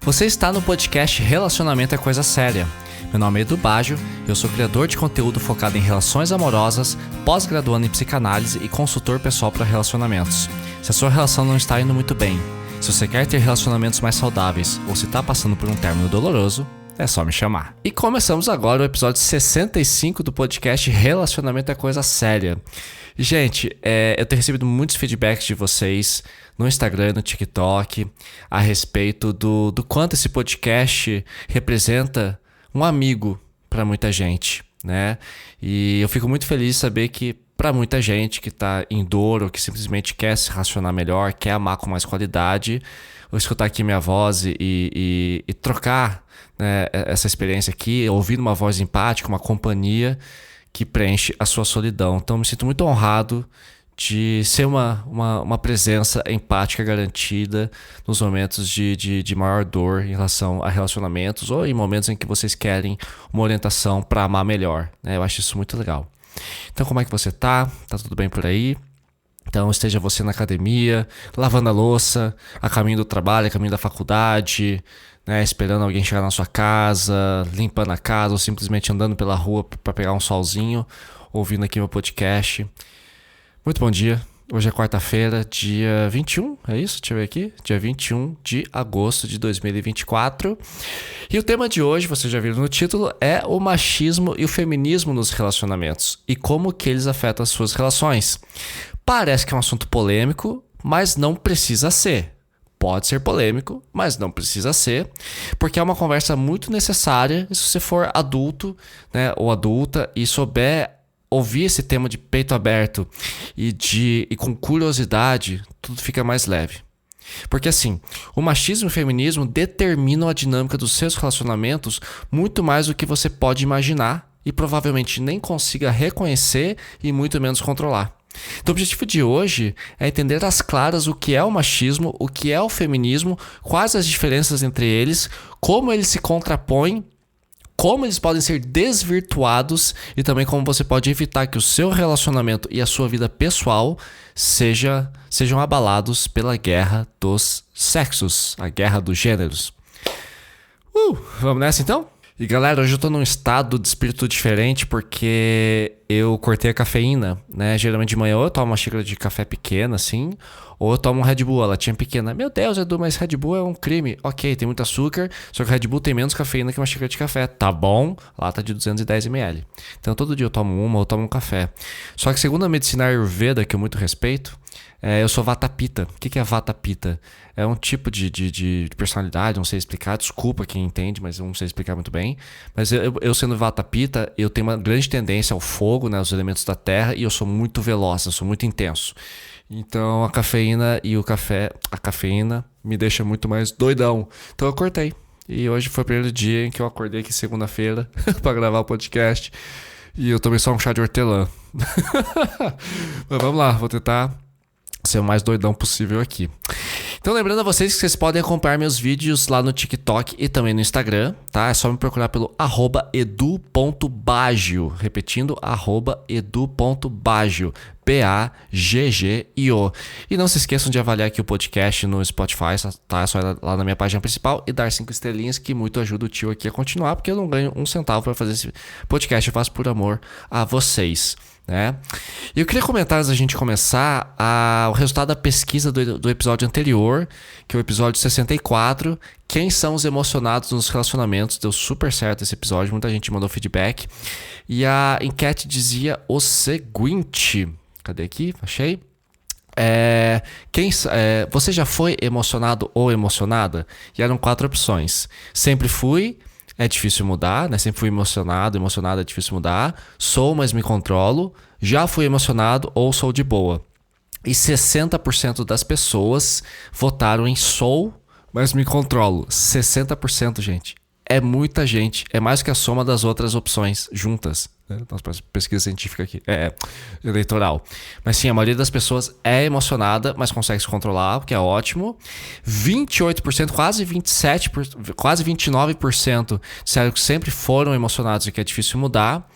Você está no podcast Relacionamento é Coisa Séria. Meu nome é Edu Baggio, eu sou criador de conteúdo focado em relações amorosas, pós-graduando em psicanálise e consultor pessoal para relacionamentos. Se a sua relação não está indo muito bem, se você quer ter relacionamentos mais saudáveis ou se está passando por um término doloroso, é só me chamar. E começamos agora o episódio 65 do podcast Relacionamento é Coisa Séria. Gente, eu tenho recebido muitos feedbacks de vocês no Instagram, no TikTok, a respeito do quanto esse podcast representa um amigo para muita gente, né? E eu fico muito feliz de saber que para muita gente que está em dor ou que simplesmente quer se relacionar melhor, quer amar com mais qualidade, ou escutar aqui minha voz e trocar, né, essa experiência aqui, ouvir uma voz empática, uma companhia que preenche a sua solidão. Então eu me sinto muito honrado de ser uma presença empática garantida nos momentos de maior dor em relação a relacionamentos ou em momentos em que vocês querem uma orientação para amar melhor, né? Eu acho isso muito legal. Então como é que você tá? Tá tudo bem por aí? Então esteja você na academia, lavando a louça, a caminho do trabalho, a caminho da faculdade, né, esperando alguém chegar na sua casa, limpando a casa ou simplesmente andando pela rua para pegar um solzinho, ouvindo aqui meu podcast. Muito bom dia. Hoje é quarta-feira, dia 21, é isso? Deixa eu ver aqui. Dia 21 de agosto de 2024. E o tema de hoje, vocês já viram no título, é o machismo e o feminismo nos relacionamentos e como que eles afetam as suas relações. Parece que é um assunto polêmico, mas não precisa ser. Pode ser polêmico, mas não precisa ser, porque é uma conversa muito necessária se você for adulto, né, ou adulta e souber ouvir esse tema de peito aberto e com curiosidade, tudo fica mais leve. Porque assim, o machismo e o feminismo determinam a dinâmica dos seus relacionamentos muito mais do que você pode imaginar e provavelmente nem consiga reconhecer e muito menos controlar. Então o objetivo de hoje é entender às claras o que é o machismo, o que é o feminismo, quais as diferenças entre eles, como eles se contrapõem, como eles podem ser desvirtuados e também como você pode evitar que o seu relacionamento e a sua vida pessoal sejam abalados pela guerra dos sexos, a guerra dos gêneros. Vamos nessa então? E galera, hoje eu tô num estado de espírito diferente porque eu cortei a cafeína, né? Geralmente de manhã ou eu tomo uma xícara de café pequena, assim, ou eu tomo um Red Bull, a latinha pequena. Meu Deus, Edu, mas Red Bull é um crime. Ok, tem muito açúcar, só que o Red Bull tem menos cafeína que uma xícara de café. Tá bom? Lata de 210 ml. Então todo dia eu tomo uma ou tomo um café. Só que segundo a medicina Ayurveda, que eu muito respeito, eu sou Vata Pitta. O que é Vata Pitta? É um tipo de personalidade, não sei explicar, desculpa quem entende, mas eu não sei explicar muito bem. Mas eu sendo Vata Pitta, eu tenho uma grande tendência ao fogo, né, aos elementos da terra, e eu sou muito veloz, eu sou muito intenso. Então a cafeína e a cafeína me deixa muito mais doidão. Então eu cortei. E hoje foi o primeiro dia em que eu acordei aqui segunda-feira para gravar o podcast. E eu tomei só um chá de hortelã. Mas vamos lá, vou tentar ser o mais doidão possível aqui. Então lembrando a vocês que vocês podem acompanhar meus vídeos lá no TikTok e também no Instagram, tá? É só me procurar pelo @edu.baggio, repetindo, @edu.baggio, Baggio. E não se esqueçam de avaliar aqui o podcast no Spotify, tá? É só ir lá na minha página principal e dar 5 estrelinhas, que muito ajuda o tio aqui a continuar, porque eu não ganho um centavo para fazer esse podcast, eu faço por amor a vocês, né? E eu queria comentar antes da gente começar o resultado da pesquisa do episódio anterior, que é o episódio 64, quem são os emocionados nos relacionamentos. Deu super certo esse episódio, muita gente mandou feedback. E a enquete dizia o seguinte, cadê aqui? Achei. Você já foi emocionado ou emocionada? E eram 4 opções. Sempre fui. É difícil mudar, né? Sempre fui emocionada é difícil mudar. Sou, mas me controlo. Já fui emocionado ou sou de boa. E 60% das pessoas votaram em sou, mas me controlo. 60%, gente. É muita gente. É mais que a soma das outras opções juntas, né? Nossa pesquisa científica aqui. Eleitoral. Mas sim, a maioria das pessoas é emocionada, mas consegue se controlar, o que é ótimo. 28%, quase 27%, quase 29% disseram que sempre foram emocionados e que é difícil mudar.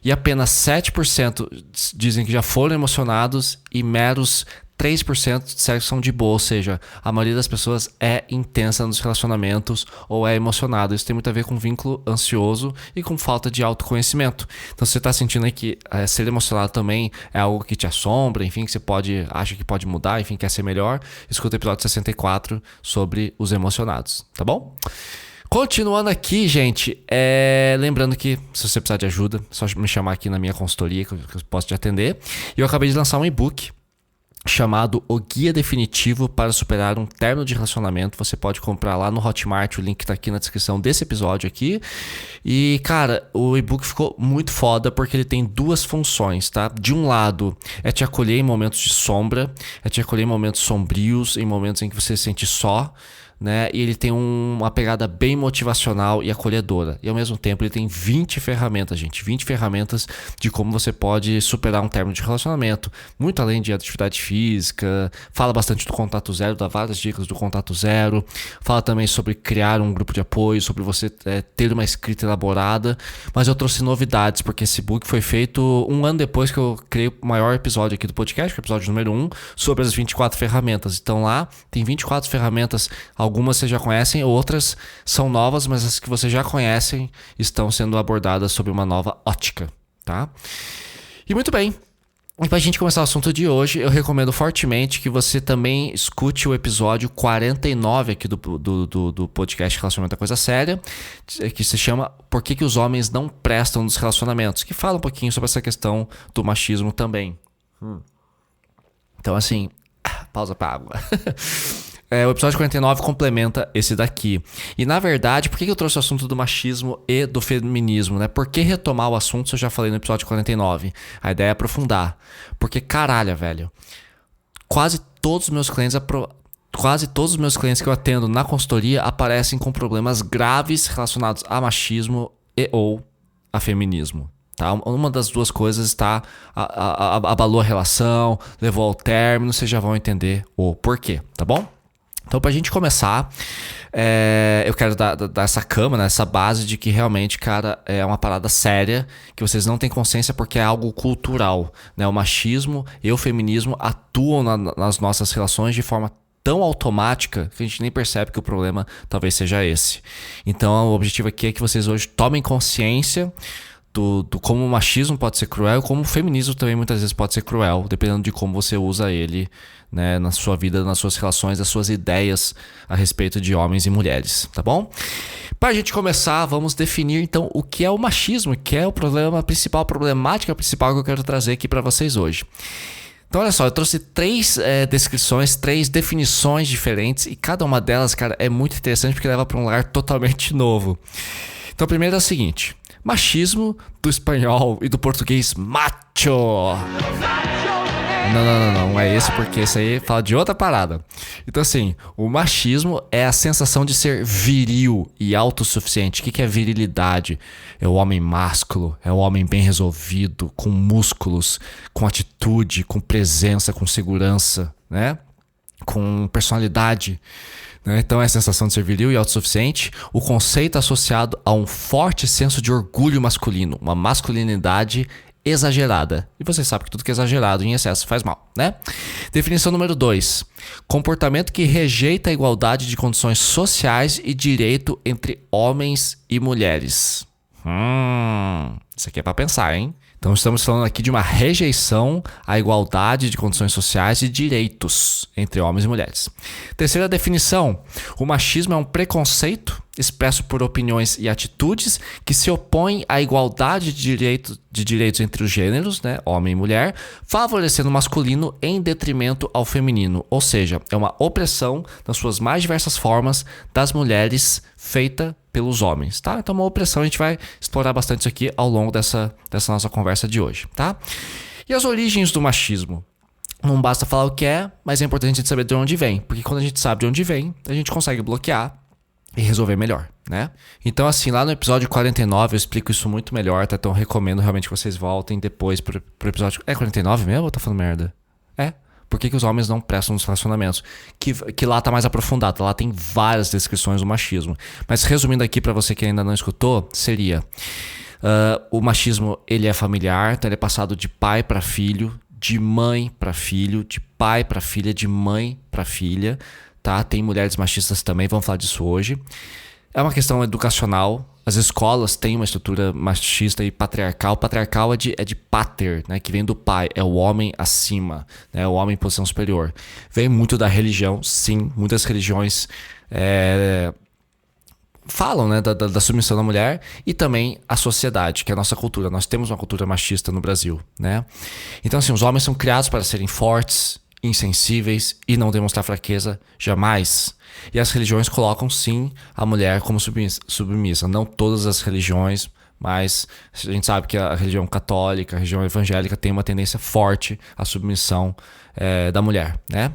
E apenas 7% dizem que já foram emocionados e meros 3% disseram que são de boa, ou seja, a maioria das pessoas é intensa nos relacionamentos ou é emocionada. Isso tem muito a ver com vínculo ansioso e com falta de autoconhecimento. Então, se você está sentindo aí que ser emocionado também é algo que te assombra, enfim, que você acha que pode mudar, enfim, quer ser melhor, escuta o episódio 64 sobre os emocionados, tá bom? Continuando aqui, gente, lembrando que se você precisar de ajuda, é só me chamar aqui na minha consultoria que eu posso te atender. E eu acabei de lançar um e-book chamado O Guia Definitivo para Superar um Término de Relacionamento. Você pode comprar lá no Hotmart, o link tá aqui na descrição desse episódio aqui. E, cara, o e-book ficou muito foda porque ele tem duas funções, tá? De um lado, é te acolher em momentos de sombra, é te acolher em momentos sombrios, em momentos em que você se sente só, né? E ele tem uma pegada bem motivacional e acolhedora. E ao mesmo tempo ele tem 20 ferramentas, gente. 20 ferramentas de como você pode superar um término de relacionamento. Muito além de atividade física. Fala bastante do contato zero, dá várias dicas do contato zero. Fala também sobre criar um grupo de apoio, sobre você ter uma escrita elaborada. Mas eu trouxe novidades, porque esse book foi feito um ano depois que eu criei o maior episódio aqui do podcast, que é o episódio número 1, sobre as 24 ferramentas. Então lá tem 24 ferramentas. Algumas vocês já conhecem, outras são novas, mas as que vocês já conhecem estão sendo abordadas sob uma nova ótica, tá? E muito bem. E pra gente começar o assunto de hoje, eu recomendo fortemente que você também escute o episódio 49 aqui do podcast Relacionamento é Coisa Séria, que se chama Por que os Homens Não Prestam nos Relacionamentos, que fala um pouquinho sobre essa questão do machismo também. Então assim, pausa pra água. O episódio 49 complementa esse daqui. E na verdade, por que eu trouxe o assunto do machismo e do feminismo, né? Por que retomar o assunto se eu já falei no episódio 49? A ideia é aprofundar. Porque, caralho, velho, quase todos os meus clientes que eu atendo na consultoria aparecem com problemas graves relacionados a machismo e ou a feminismo. Tá? Uma das duas coisas abalou a relação, levou ao término, vocês já vão entender o porquê, tá bom? Então, pra gente começar, eu quero dar essa cama, né, essa base de que realmente, cara, é uma parada séria, que vocês não têm consciência porque é algo cultural, né? O machismo e o feminismo atuam nas nossas relações de forma tão automática que a gente nem percebe que o problema talvez seja esse. Então, o objetivo aqui é que vocês hoje tomem consciência do como o machismo pode ser cruel, como o feminismo também muitas vezes pode ser cruel, dependendo de como você usa ele, né, na sua vida, nas suas relações, nas suas ideias a respeito de homens e mulheres, tá bom? Para a gente começar, vamos definir então o que é o machismo, que é o problema principal, a problemática principal que eu quero trazer aqui para vocês hoje. Então olha só, eu trouxe 3 descrições, 3 definições diferentes e cada uma delas, cara, é muito interessante porque leva para um lugar totalmente novo. Então a primeira é a seguinte: machismo, do espanhol e do português macho. Não é esse, porque esse aí fala de outra parada. Então assim, o machismo é a sensação de ser viril e autossuficiente. O que é virilidade? É o homem másculo, é o homem bem resolvido, com músculos, com atitude, com presença, com segurança, né? Com personalidade. Então é a sensação de ser viril e autossuficiente, o conceito associado a um forte senso de orgulho masculino, uma masculinidade exagerada. E você sabe que tudo que é exagerado em excesso faz mal, né? Definição número 2. Comportamento que rejeita a igualdade de condições sociais e direito entre homens e mulheres. Isso aqui é pra pensar, hein? Então estamos falando aqui de uma rejeição à igualdade de condições sociais e direitos entre homens e mulheres. Terceira definição: o machismo é um preconceito expresso por opiniões e atitudes que se opõem à igualdade de direitos entre os gêneros, né, homem e mulher, favorecendo o masculino em detrimento ao feminino. Ou seja, é uma opressão nas suas mais diversas formas das mulheres feita pelos homens, tá? Então, uma opressão, a gente vai explorar bastante isso aqui ao longo dessa nossa conversa de hoje, tá? E as origens do machismo? Não basta falar o que é, mas é importante a gente saber de onde vem, porque quando a gente sabe de onde vem, a gente consegue bloquear e resolver melhor, né? Então, assim, lá no episódio 49 eu explico isso muito melhor, tá? Então, eu recomendo realmente que vocês voltem depois pro episódio... É 49 mesmo ou eu tô falando merda? É. Por que os homens não prestam nos relacionamentos? Que lá tá mais aprofundado, lá tem várias descrições do machismo. Mas resumindo aqui para você que ainda não escutou, seria... o machismo, ele é familiar, então ele é passado de pai para filho, de mãe para filho, de pai para filha, de mãe para filha, tá? Tem mulheres machistas também, vamos falar disso hoje. É uma questão educacional. As escolas têm uma estrutura machista e patriarcal. Patriarcal é de pater, né? Que vem do pai. É o homem acima, né? O homem em posição superior. Vem muito da religião, sim. Muitas religiões falam, né, da submissão da mulher. E também a sociedade, que é a nossa cultura. Nós temos uma cultura machista no Brasil, né? Então, assim, os homens são criados para serem fortes, insensíveis e não demonstrar fraqueza jamais. E as religiões colocam sim a mulher como submissa. Não todas as religiões, mas a gente sabe que a religião católica, a religião evangélica tem uma tendência forte à submissão da mulher, né?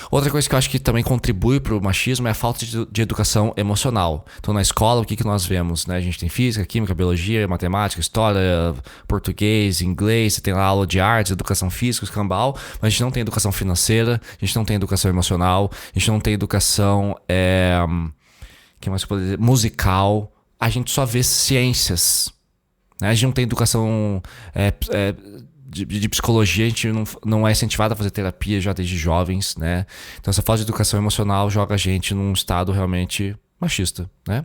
Outra coisa que eu acho que também contribui para o machismo é a falta de educação emocional. Então na escola o que nós vemos, né? A gente tem física, química, biologia, matemática, história, português, inglês, você tem lá aula de artes, educação física, escambau, mas a gente não tem educação financeira, a gente não tem educação emocional, a gente não tem educação que mais pode dizer? Musical. A gente só vê ciências, né? A gente não tem educação de psicologia, a gente não é incentivado a fazer terapia já desde jovens, né? Então essa falta de educação emocional joga a gente num estado realmente machista, né?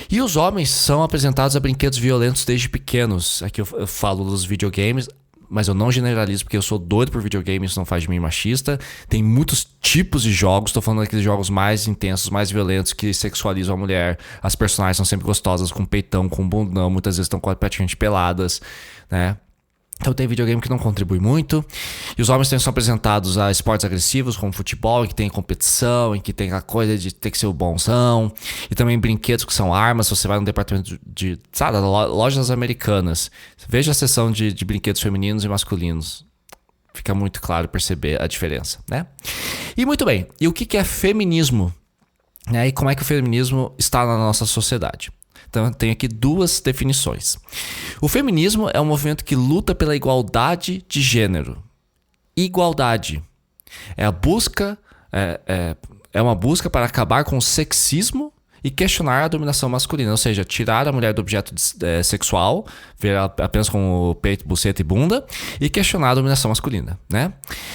E os homens são apresentados a brinquedos violentos desde pequenos. Aqui eu falo dos videogames, mas eu não generalizo porque eu sou doido por videogame, isso não faz de mim machista. Tem muitos tipos de jogos, tô falando daqueles jogos mais intensos, mais violentos, que sexualizam a mulher. As personagens são sempre gostosas, com peitão, com bundão, muitas vezes estão praticamente peladas, né? Então tem videogame que não contribui muito. E os homens são apresentados a esportes agressivos, como futebol, em que tem competição, em que tem a coisa de ter que ser o bonzão. E também brinquedos que são armas. Você vai no departamento sabe, lojas americanas. Veja a seção de brinquedos femininos e masculinos. Fica muito claro perceber a diferença, né? E muito bem, e o que é feminismo? E como é que o feminismo está na nossa sociedade? Então, tem aqui duas definições. O feminismo é um movimento que luta pela igualdade de gênero. Igualdade. É uma busca para acabar com o sexismo e questionar a dominação masculina. Ou seja, tirar a mulher do objeto sexual, ver ela apenas com o peito, buceta e bunda, e questionar a dominação masculina, né?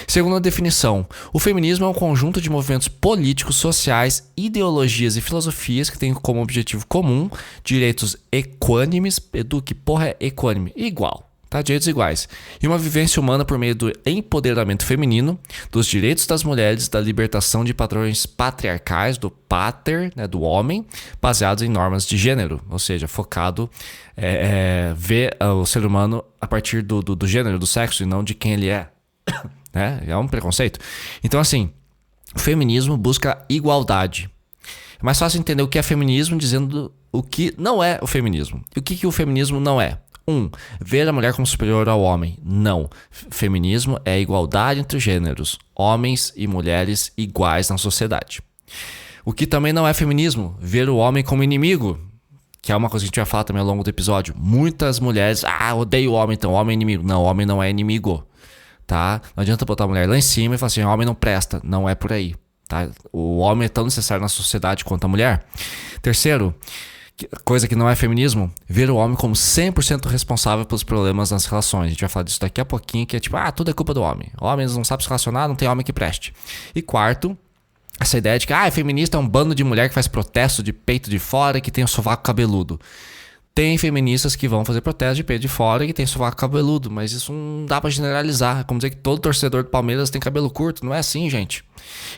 Segundo a definição, o feminismo é um conjunto de movimentos políticos, sociais, ideologias e filosofias que têm como objetivo comum direitos equânimes. Edu, que porra é equânime? Igual. Tá? Direitos iguais. E uma vivência humana por meio do empoderamento feminino, dos direitos das mulheres, da libertação de padrões patriarcais, do pater, né, do homem, baseados em normas de gênero. Ou seja, focado ver o ser humano a partir do gênero, do sexo, e não de quem ele é. Né? É um preconceito. Então, assim, o feminismo busca igualdade. É mais fácil entender o que é feminismo dizendo o que não é o feminismo. E o que o feminismo não é? Ver a mulher como superior ao homem. Não. Feminismo é a igualdade entre os gêneros. Homens e mulheres iguais na sociedade. O que também não é feminismo? Ver o homem como inimigo. Que é uma coisa que a gente vai falar também ao longo do episódio. Muitas mulheres... odeio o homem, então. Homem é inimigo. Não, homem não é inimigo. Tá? Não adianta botar a mulher lá em cima e falar assim, homem não presta. Não é por aí. Tá? O homem é tão necessário na sociedade quanto a mulher. Terceiro... coisa que não é feminismo, ver o homem como 100% responsável pelos problemas nas relações. A gente vai falar disso daqui a pouquinho, que é tipo, tudo é culpa do homem. Homens não sabem se relacionar, não tem homem que preste. E quarto, essa ideia de que feminista é um bando de mulher que faz protesto de peito de fora e que tem o sovaco cabeludo. Tem feministas que vão fazer protesto de peito de fora e que tem sovaco cabeludo, mas isso não dá pra generalizar. É como dizer que todo torcedor do Palmeiras tem cabelo curto. Não é assim, gente.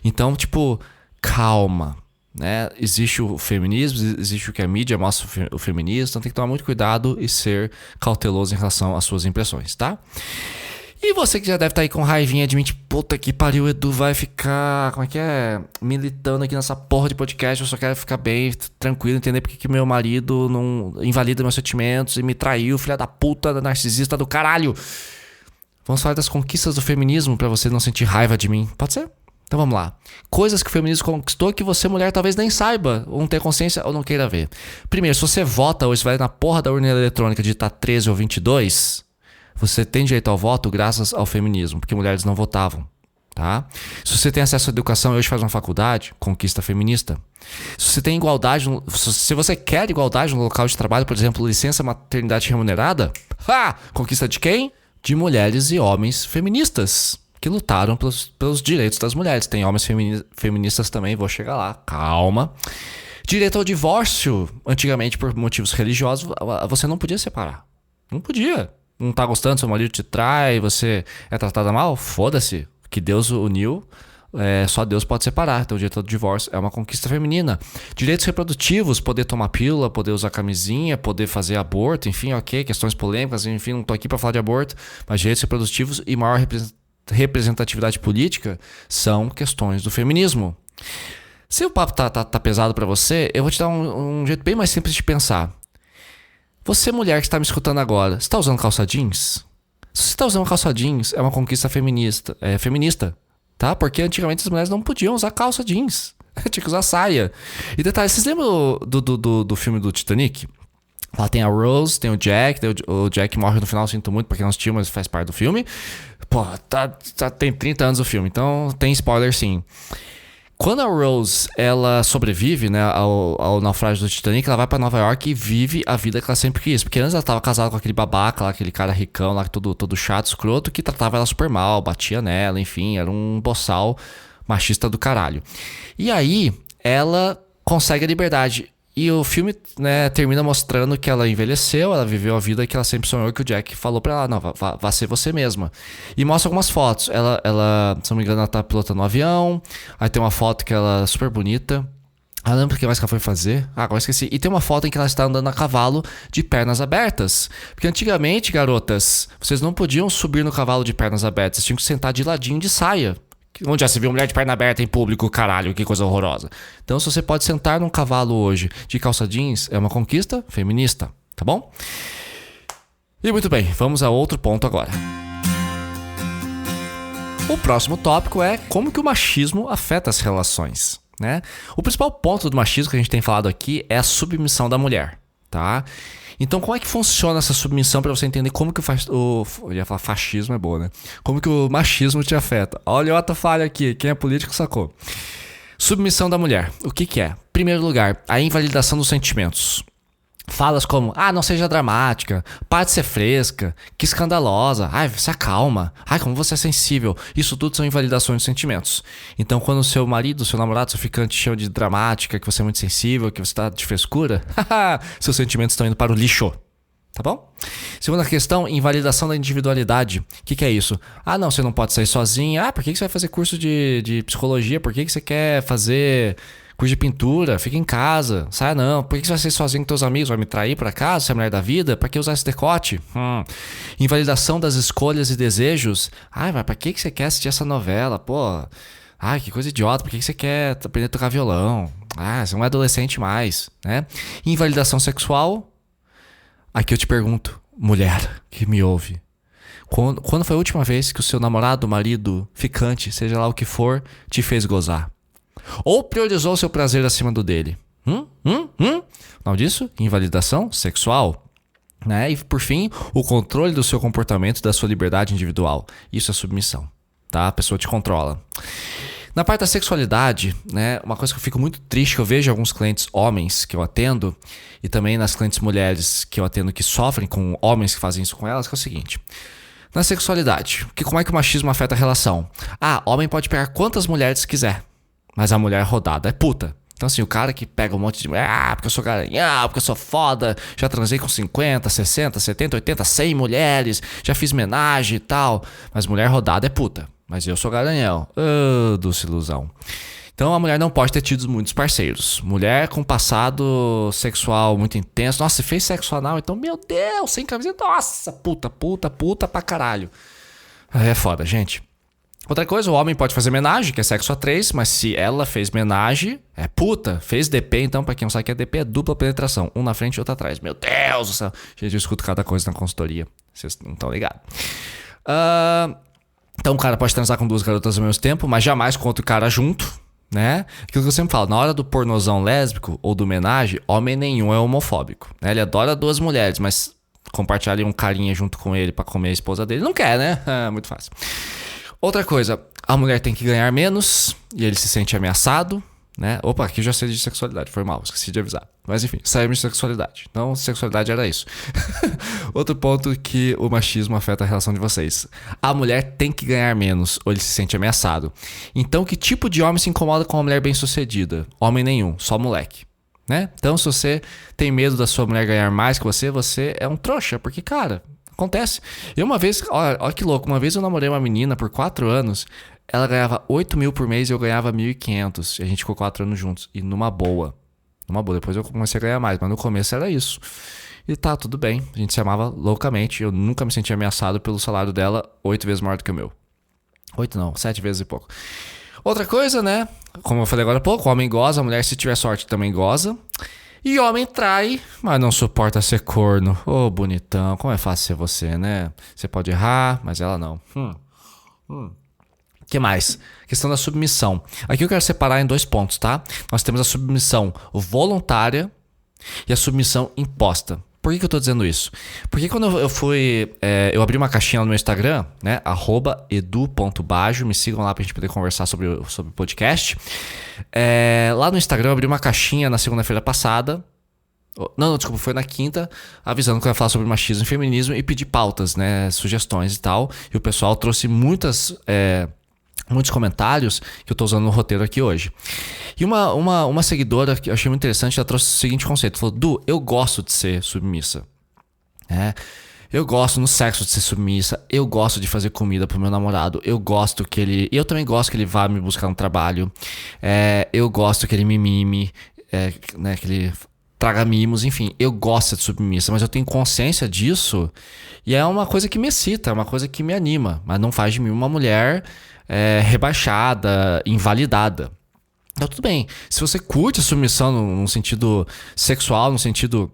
Então, tipo, calma. Né? Existe o feminismo, existe o que a mídia mostra o feminismo, então tem que tomar muito cuidado e ser cauteloso em relação às suas impressões, tá? E você que já deve estar aí com raivinha de mim, tipo, puta que pariu, o Edu vai ficar, militando aqui nessa porra de podcast, eu só quero ficar bem, tranquilo, entender porque que meu marido não invalida meus sentimentos e me traiu, filha da puta, narcisista do caralho. Vamos falar das conquistas do feminismo pra você não sentir raiva de mim, pode ser? Então vamos lá. Coisas que o feminismo conquistou que você, mulher, talvez nem saiba, ou não tenha consciência, ou não queira ver. Primeiro, se você vota hoje, você vai na porra da urna eletrônica digitar 13 ou 22, você tem direito ao voto graças ao feminismo, porque mulheres não votavam, tá? Se você tem acesso à educação e hoje faz uma faculdade, conquista feminista. Se você tem igualdade, se você quer igualdade no local de trabalho, por exemplo, licença maternidade remunerada, conquista de quem? de mulheres e homens feministas que lutaram pelos direitos das mulheres. Tem homens feministas também, vou chegar lá, calma. Direito ao divórcio, antigamente por motivos religiosos, você não podia separar. Não podia. Não tá gostando, seu marido te trai, você é tratada mal? Foda-se. Que Deus uniu, só Deus pode separar. Então o direito ao divórcio é uma conquista feminina. Direitos reprodutivos, poder tomar pílula, poder usar camisinha, poder fazer aborto, enfim, ok, questões polêmicas, enfim, não tô aqui pra falar de aborto, mas direitos reprodutivos e maior representatividade política são questões do feminismo. Se o papo tá pesado pra você, eu vou te dar um jeito bem mais simples de pensar. Você, mulher que está me escutando agora, você tá usando calça jeans? Se você tá usando calça jeans, é uma conquista feminista, tá? Porque antigamente as mulheres não podiam usar calça jeans. Tinha que usar saia. E detalhe, vocês lembram do filme do Titanic? Lá tem a Rose, tem o Jack, o Jack morre no final, sinto muito pra quem não assistiu, mas faz parte do filme. Pô, tem 30 anos o filme, então tem spoiler sim. Quando a Rose, ela sobrevive, né, ao naufrágio do Titanic, ela vai pra Nova York e vive a vida que ela sempre quis. Porque antes ela tava casada com aquele babaca lá, aquele cara ricão lá, todo chato, escroto, que tratava ela super mal, batia nela, enfim, era um boçal machista do caralho. E aí, ela consegue a liberdade. E o filme, né, termina mostrando que ela envelheceu, ela viveu a vida que ela sempre sonhou, que o Jack falou pra ela, não, vá ser você mesma. E mostra algumas fotos. Ela, se não me engano, ela tá pilotando um avião. Aí tem uma foto que ela é super bonita. Ah, lembra o que mais que ela foi fazer? Ah, agora esqueci. E tem uma foto em que ela está andando a cavalo de pernas abertas. Porque antigamente, garotas, vocês não podiam subir no cavalo de pernas abertas. Vocês tinham que sentar de ladinho de saia. Onde já se viu mulher de perna aberta em público, caralho, que coisa horrorosa. Então, se você pode sentar num cavalo hoje de calça jeans, é uma conquista feminista, tá bom? E muito bem, vamos a outro ponto agora. O próximo tópico é como que o machismo afeta as relações, né? O principal ponto do machismo que a gente tem falado aqui é a submissão da mulher, tá? Então, como é que funciona essa submissão para você entender como que eu ia falar fascismo é boa, né? Como que o machismo te afeta? Olha outra falha aqui, quem é político sacou. Submissão da mulher, o que é? Primeiro lugar, a invalidação dos sentimentos. Falas como, não seja dramática, para de ser fresca, que escandalosa, se acalma, como você é sensível. Isso tudo são invalidações de sentimentos. Então quando o seu marido, seu namorado, seu ficante chama de dramática, que você é muito sensível, que você tá de frescura, seus sentimentos estão indo para o lixo. Tá bom? Segunda questão, invalidação da individualidade. O que é isso? Não, você não pode sair sozinha. Por que você vai fazer curso de psicologia? Por que você quer fazer curso de pintura? Fica em casa. Sai não. Por que você vai sair sozinho com teus amigos? Vai me trair por acaso? Você é a mulher da vida? Pra que usar esse decote? Invalidação das escolhas e desejos. Mas pra que você quer assistir essa novela? Pô, que coisa idiota. Por que você quer aprender a tocar violão? Você não é adolescente mais, né? Invalidação sexual. Aqui eu te pergunto, mulher que me ouve, quando foi a última vez que o seu namorado, marido, ficante, seja lá o que for, te fez gozar? Ou priorizou o seu prazer acima do dele? Não disso? Invalidação sexual. Né? E por fim, o controle do seu comportamento e da sua liberdade individual. Isso é submissão, tá? A pessoa te controla. Na parte da sexualidade, né, uma coisa que eu fico muito triste, que eu vejo alguns clientes homens que eu atendo, e também nas clientes mulheres que eu atendo que sofrem com homens que fazem isso com elas, que é o seguinte. Na sexualidade, como é que o machismo afeta a relação? Homem pode pegar quantas mulheres quiser, mas a mulher rodada é puta. Então assim, o cara que pega um monte de mulher, porque eu sou garanhão, porque eu sou foda, já transei com 50, 60, 70, 80, 100 mulheres, já fiz homenagem e tal, mas mulher rodada é puta. Mas eu sou garanhão. Doce ilusão. Então a mulher não pode ter tido muitos parceiros. Mulher com passado sexual muito intenso. Nossa, você fez sexo anal, então, meu Deus, sem camiseta. Nossa, puta pra caralho. É foda, gente. Outra coisa, o homem pode fazer homenagem, que é sexo a 3, mas se ela fez homenagem, é puta. Fez DP, então, pra quem não sabe que é DP, é dupla penetração. Um na frente e outro atrás. Meu Deus do céu. Gente, eu escuto cada coisa na consultoria. Vocês não estão ligados. Então o cara pode transar com duas garotas ao mesmo tempo, mas jamais com outro cara junto, né? Aquilo que eu sempre falo, na hora do pornozão lésbico ou do homenagem, homem nenhum é homofóbico, né? Ele adora duas mulheres, mas compartilhar ali um carinha junto com ele pra comer a esposa dele, não quer, né? Muito fácil. Outra coisa, a mulher tem que ganhar menos e ele se sente ameaçado, né? Opa, aqui eu já sei de sexualidade, foi mal, esqueci de avisar. Mas enfim, saímos de sexualidade. Então, sexualidade era isso. Outro ponto que o machismo afeta a relação de vocês. A mulher tem que ganhar menos ou ele se sente ameaçado. Então, que tipo de homem se incomoda com uma mulher bem-sucedida? Homem nenhum, só moleque. Né? Então, se você tem medo da sua mulher ganhar mais que você é um trouxa, porque, cara, acontece. E uma vez, olha que louco, uma vez eu namorei uma menina por 4 anos, ela ganhava 8 mil por mês e eu ganhava 1.500. E a gente ficou 4 anos juntos. E numa boa. Depois eu comecei a ganhar mais, mas no começo era isso. E tá, tudo bem. A gente se amava loucamente. Eu nunca me senti ameaçado pelo salário dela 8 vezes maior do que o meu. 8 não, 7 vezes e pouco. Outra coisa, né? Como eu falei agora há pouco, o homem goza, a mulher, se tiver sorte, também goza. E homem trai, mas não suporta ser corno. Ô, bonitão, como é fácil ser você, né? Você pode errar, mas ela não. Que mais? Questão da submissão. Aqui eu quero separar em 2 pontos, tá? Nós temos a submissão voluntária e a submissão imposta. Por que eu tô dizendo isso? Porque quando eu fui... eu abri uma caixinha no meu Instagram, né? @edu.bajo. Me sigam lá pra gente poder conversar sobre o podcast. Lá no Instagram eu abri uma caixinha na segunda-feira passada. Não, desculpa, foi na quinta, avisando que eu ia falar sobre machismo e feminismo e pedir pautas, né? Sugestões e tal. E o pessoal trouxe muitos comentários que eu tô usando no roteiro aqui hoje. E uma seguidora que eu achei muito interessante, ela trouxe o seguinte conceito. Falou, Du, eu gosto de ser submissa. Eu gosto no sexo de ser submissa. Eu gosto de fazer comida pro meu namorado. Eu também gosto que ele vá me buscar no trabalho. Eu gosto que ele me mime. Né, que ele traga mimos, enfim. Eu gosto de ser submissa, mas eu tenho consciência disso. E é uma coisa que me excita, é uma coisa que me anima. Mas não faz de mim uma mulher... rebaixada, invalidada. Então tudo bem, se você curte a submissão num sentido sexual, no sentido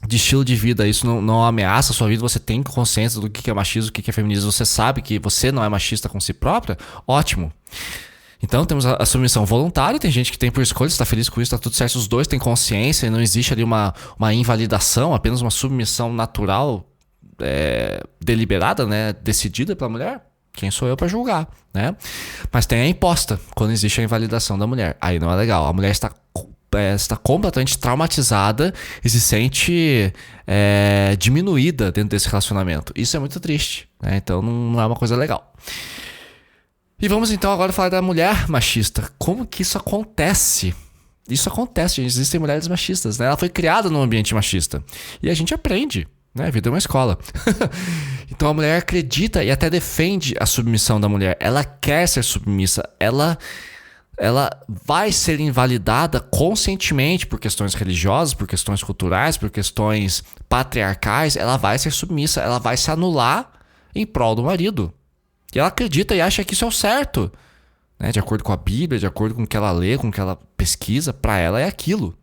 de estilo de vida, isso não ameaça a sua vida, você tem consciência do que é machismo, o que é feminismo, você sabe que você não é machista com si própria, ótimo. Então temos a submissão voluntária, tem gente que tem por escolha, está feliz com isso, está tudo certo, os dois têm consciência e não existe ali uma invalidação, apenas uma submissão natural, deliberada, né, decidida pela mulher. Quem sou eu para julgar, né? Mas tem a imposta, quando existe a invalidação da mulher. Aí não é legal. A mulher está completamente traumatizada e se sente diminuída dentro desse relacionamento. Isso é muito triste, né? Então não é uma coisa legal. E vamos então agora falar da mulher machista. Como que isso acontece? Isso acontece, gente. Existem mulheres machistas, né? Ela foi criada num ambiente machista. E a gente aprende. Né? A vida é uma escola. Então a mulher acredita e até defende a submissão da mulher. Ela quer ser submissa. Ela vai ser invalidada conscientemente por questões religiosas, por questões culturais, por questões patriarcais. Ela vai ser submissa. Ela vai se anular em prol do marido. E ela acredita e acha que isso é o certo. Né? De acordo com a Bíblia, de acordo com o que ela lê, com o que ela pesquisa, para ela é aquilo.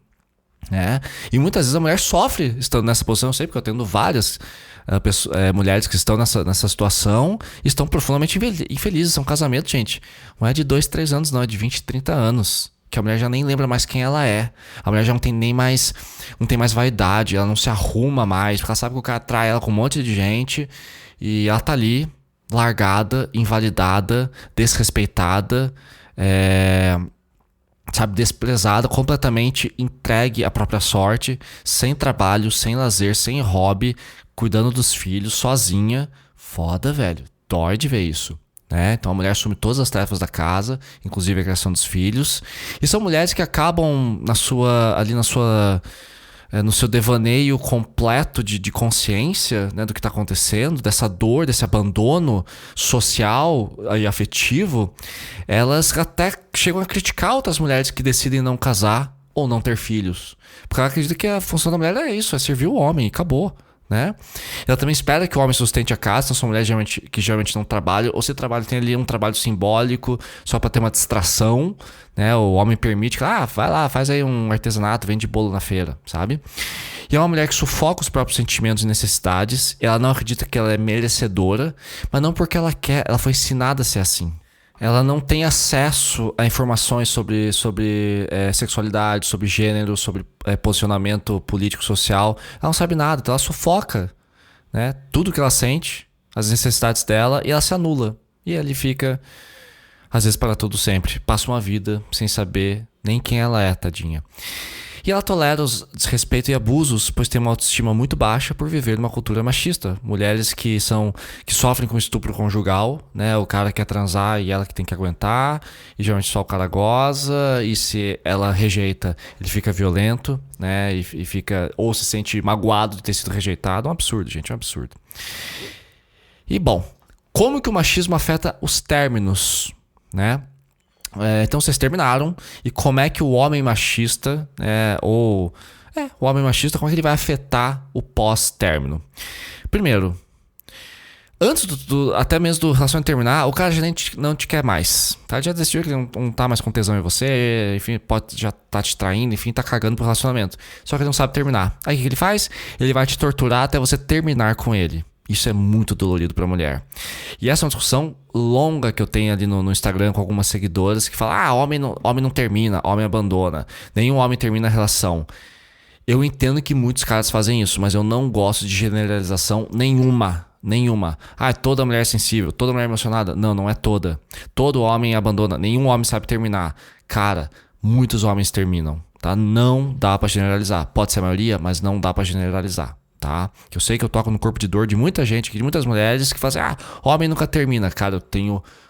E muitas vezes a mulher sofre estando nessa posição. Eu sei porque eu tenho várias mulheres que estão nessa situação e estão profundamente infelizes. São casamentos, gente, não é de 2, 3 anos não, é de 20, 30 anos, que a mulher já nem lembra mais quem ela é. A mulher já não tem mais vaidade, ela não se arruma mais, porque ela sabe que o cara trai ela com um monte de gente e ela tá ali largada, invalidada, desrespeitada, desprezada, completamente entregue à própria sorte, sem trabalho, sem lazer, sem hobby, cuidando dos filhos, sozinha. Foda, velho. Dói de ver isso. Né? Então a mulher assume todas as tarefas da casa, inclusive a criação dos filhos. E são mulheres que acabam no seu devaneio completo de consciência, né, do que está acontecendo, dessa dor, desse abandono social e afetivo, elas até chegam a criticar outras mulheres que decidem não casar ou não ter filhos. Porque ela acredita que a função da mulher é isso, é servir o homem e acabou. Né? Ela também espera que o homem sustente a casa. Então são mulheres que geralmente não trabalham, ou se trabalham, tem ali um trabalho simbólico só para ter uma distração, né? O homem permite que vai lá, faz aí um artesanato, vende bolo na feira, sabe? E é uma mulher que sufoca os próprios sentimentos e necessidades. Ela não acredita que ela é merecedora, mas não porque ela quer, ela foi ensinada a ser assim. Ela não tem acesso a informações sobre sexualidade, sobre gênero, sobre posicionamento político-social. Ela não sabe nada, então ela sufoca, né, tudo que ela sente, as necessidades dela, e ela se anula. E ali fica, às vezes para todo sempre. Passa uma vida sem saber Nem quem ela é, tadinha. E ela tolera os desrespeito e abusos, pois tem uma autoestima muito baixa por viver numa cultura machista. Mulheres que sofrem com estupro conjugal, né? O cara quer transar e ela que tem que aguentar, e geralmente só o cara goza, e se ela rejeita, ele fica violento, né? E fica, ou se sente magoado de ter sido rejeitado. É um absurdo, gente, é um absurdo. E bom, como que o machismo afeta os términos, né? Então vocês terminaram, e como é que o homem machista, o homem machista, como é que ele vai afetar o pós-término? Primeiro, antes até mesmo do relacionamento terminar, o cara já não te quer mais, tá? Já decidiu que ele não tá mais com tesão em você, enfim, já tá te traindo, enfim, tá cagando pro relacionamento. Só que ele não sabe terminar. Aí o que ele faz? Ele vai te torturar até você terminar com ele. Isso é muito dolorido pra mulher. E essa é uma discussão longa que eu tenho ali no Instagram com algumas seguidoras que falam: homem não termina, homem abandona. Nenhum homem termina a relação. Eu entendo que muitos caras fazem isso, mas eu não gosto de generalização nenhuma. Toda mulher é sensível, toda mulher é emocionada. Não é toda. Todo homem abandona, nenhum homem sabe terminar. Cara, muitos homens terminam, tá? Não dá pra generalizar. Pode ser a maioria, mas não dá pra generalizar. Tá? Que eu sei que eu toco no corpo de dor de muita gente, de muitas mulheres que fazem: homem nunca termina. Cara,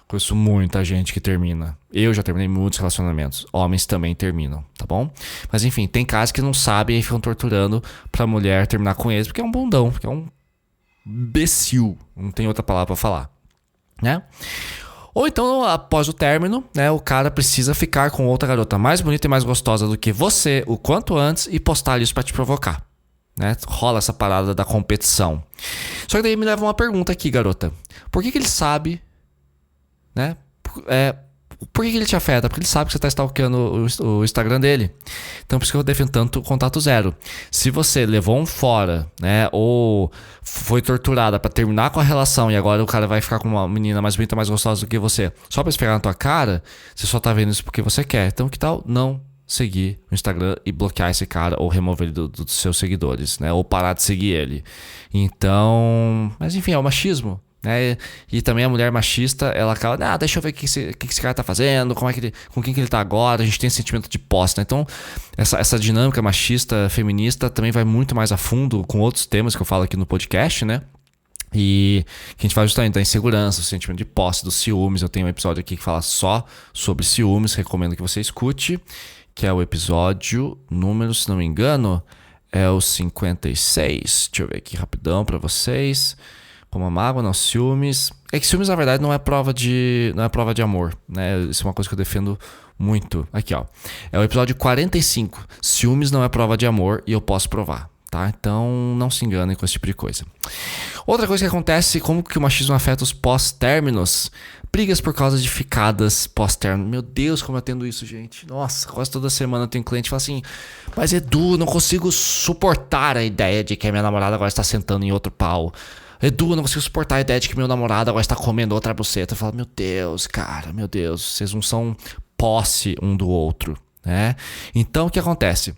conheço muita gente que termina. Eu já terminei muitos relacionamentos. Homens também terminam, tá bom? Mas enfim, tem casos que não sabem e ficam torturando pra mulher terminar com eles, porque é um bundão, porque é um imbecil. Não tem outra palavra pra falar, né? Ou então, após o término, né, o cara precisa ficar com outra garota mais bonita e mais gostosa do que você o quanto antes e postar isso pra te provocar. Né? Rola essa parada da competição. Só que daí me leva uma pergunta aqui, garota. Por que ele sabe, né? Por que ele te afeta? Porque ele sabe que você está stalkeando o Instagram dele. Então por isso que eu defendo tanto o contato zero. Se você levou um fora, né? Ou foi torturada para terminar com a relação e agora o cara vai ficar com uma menina mais bonita, mais gostosa do que você, só para esfregar na tua cara, você só tá vendo isso porque você quer. Então que tal não seguir o Instagram e bloquear esse cara ou remover ele dos seus seguidores, né? Ou parar de seguir ele. Então, mas enfim, é o machismo, né? E também a mulher machista, ela acaba, deixa eu ver o que esse cara tá fazendo, com quem que ele tá agora. A gente tem esse sentimento de posse, né? Então, essa dinâmica machista, feminista também vai muito mais a fundo com outros temas que eu falo aqui no podcast, né? E que a gente fala justamente da insegurança, o sentimento de posse, dos ciúmes. Eu tenho um episódio aqui que fala só sobre ciúmes, recomendo que você escute, que é o episódio número, se não me engano, é o 56. Deixa eu ver aqui rapidão pra vocês. Como a mágoa, não, ciúmes. É que ciúmes, na verdade, não é prova de amor, né? Isso é uma coisa que eu defendo muito. Aqui, ó. É o episódio 45. Ciúmes não é prova de amor e eu posso provar, tá? Então, não se enganem com esse tipo de coisa. Outra coisa que acontece, como que o machismo afeta os pós-términos? Brigas por causa de ficadas pós-término. Meu Deus, como eu atendo isso, gente. Nossa, quase toda semana eu tenho um cliente que fala assim: mas Edu, não consigo suportar a ideia de que a minha namorada agora está sentando em outro pau. Edu, eu não consigo suportar a ideia de que meu namorado agora está comendo outra buceta. Eu falo: meu Deus, cara, meu Deus, vocês não são posse um do outro, né? Então, o que acontece?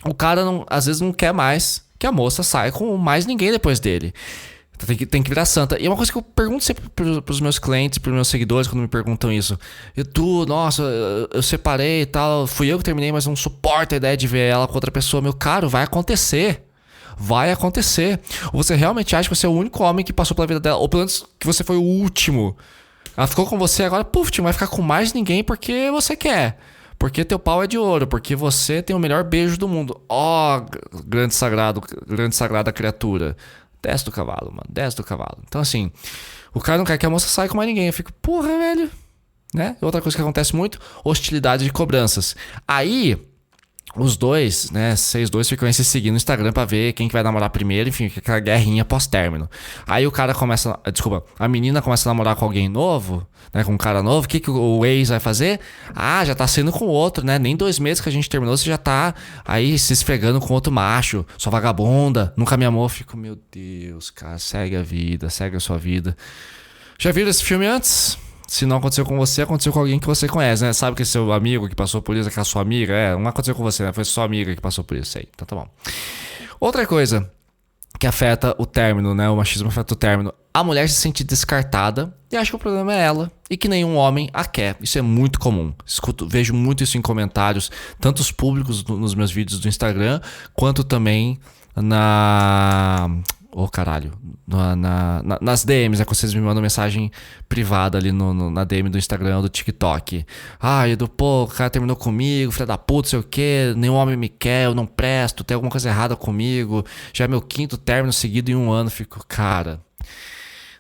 O cara, às vezes, não quer mais que a moça saia com mais ninguém depois dele. Tem que virar santa. E é uma coisa que eu pergunto sempre pros meus clientes, pros meus seguidores, quando me perguntam isso: Edu, nossa, eu separei e tal, fui eu que terminei, mas não suporto a ideia de ver ela com outra pessoa. Meu caro, vai acontecer. Vai acontecer. Ou você realmente acha que você é o único homem que passou pela vida dela, ou pelo menos que você foi o último. Ela ficou com você, agora, não vai ficar com mais ninguém porque você quer. Porque teu pau é de ouro, porque você tem o melhor beijo do mundo. Grande sagrada criatura. Desce do cavalo, mano. Desce do cavalo. Então, assim, o cara não quer que a moça saia com mais ninguém. Eu fico, porra, velho. Né? Outra coisa que acontece muito: hostilidade de cobranças. Aí, os dois, né? Vocês dois ficam se seguindo no Instagram pra ver quem que vai namorar primeiro. Enfim, fica aquela guerrinha pós-término. Aí o cara começa... a menina começa a namorar com alguém novo, né? Com um cara novo. O que o ex vai fazer? Já tá saindo com outro, né? Nem 2 meses que a gente terminou, você já tá aí se esfregando com outro macho. Sua vagabunda, nunca me amou. Eu fico, meu Deus, cara, segue a vida, segue a sua vida. Já viram esse filme antes? Se não aconteceu com você, aconteceu com alguém que você conhece, né? Sabe que é seu amigo que passou por isso, aquela sua amiga? Não aconteceu com você, né? Foi sua amiga que passou por isso aí. Então tá bom. Outra coisa que afeta o término, né? O machismo afeta o término. a mulher se sente descartada e acha que o problema é ela e que nenhum homem a quer. Isso é muito comum. Vejo muito isso em comentários, tanto os públicos nos meus vídeos do Instagram, quanto também nas DMs, quando vocês me mandam mensagem privada ali na DM do Instagram ou do TikTok. Edu, o cara terminou comigo, filha da puta, sei o que, nenhum homem me quer, eu não presto, tem alguma coisa errada comigo, já é meu 5º término seguido em um ano. Fico, cara,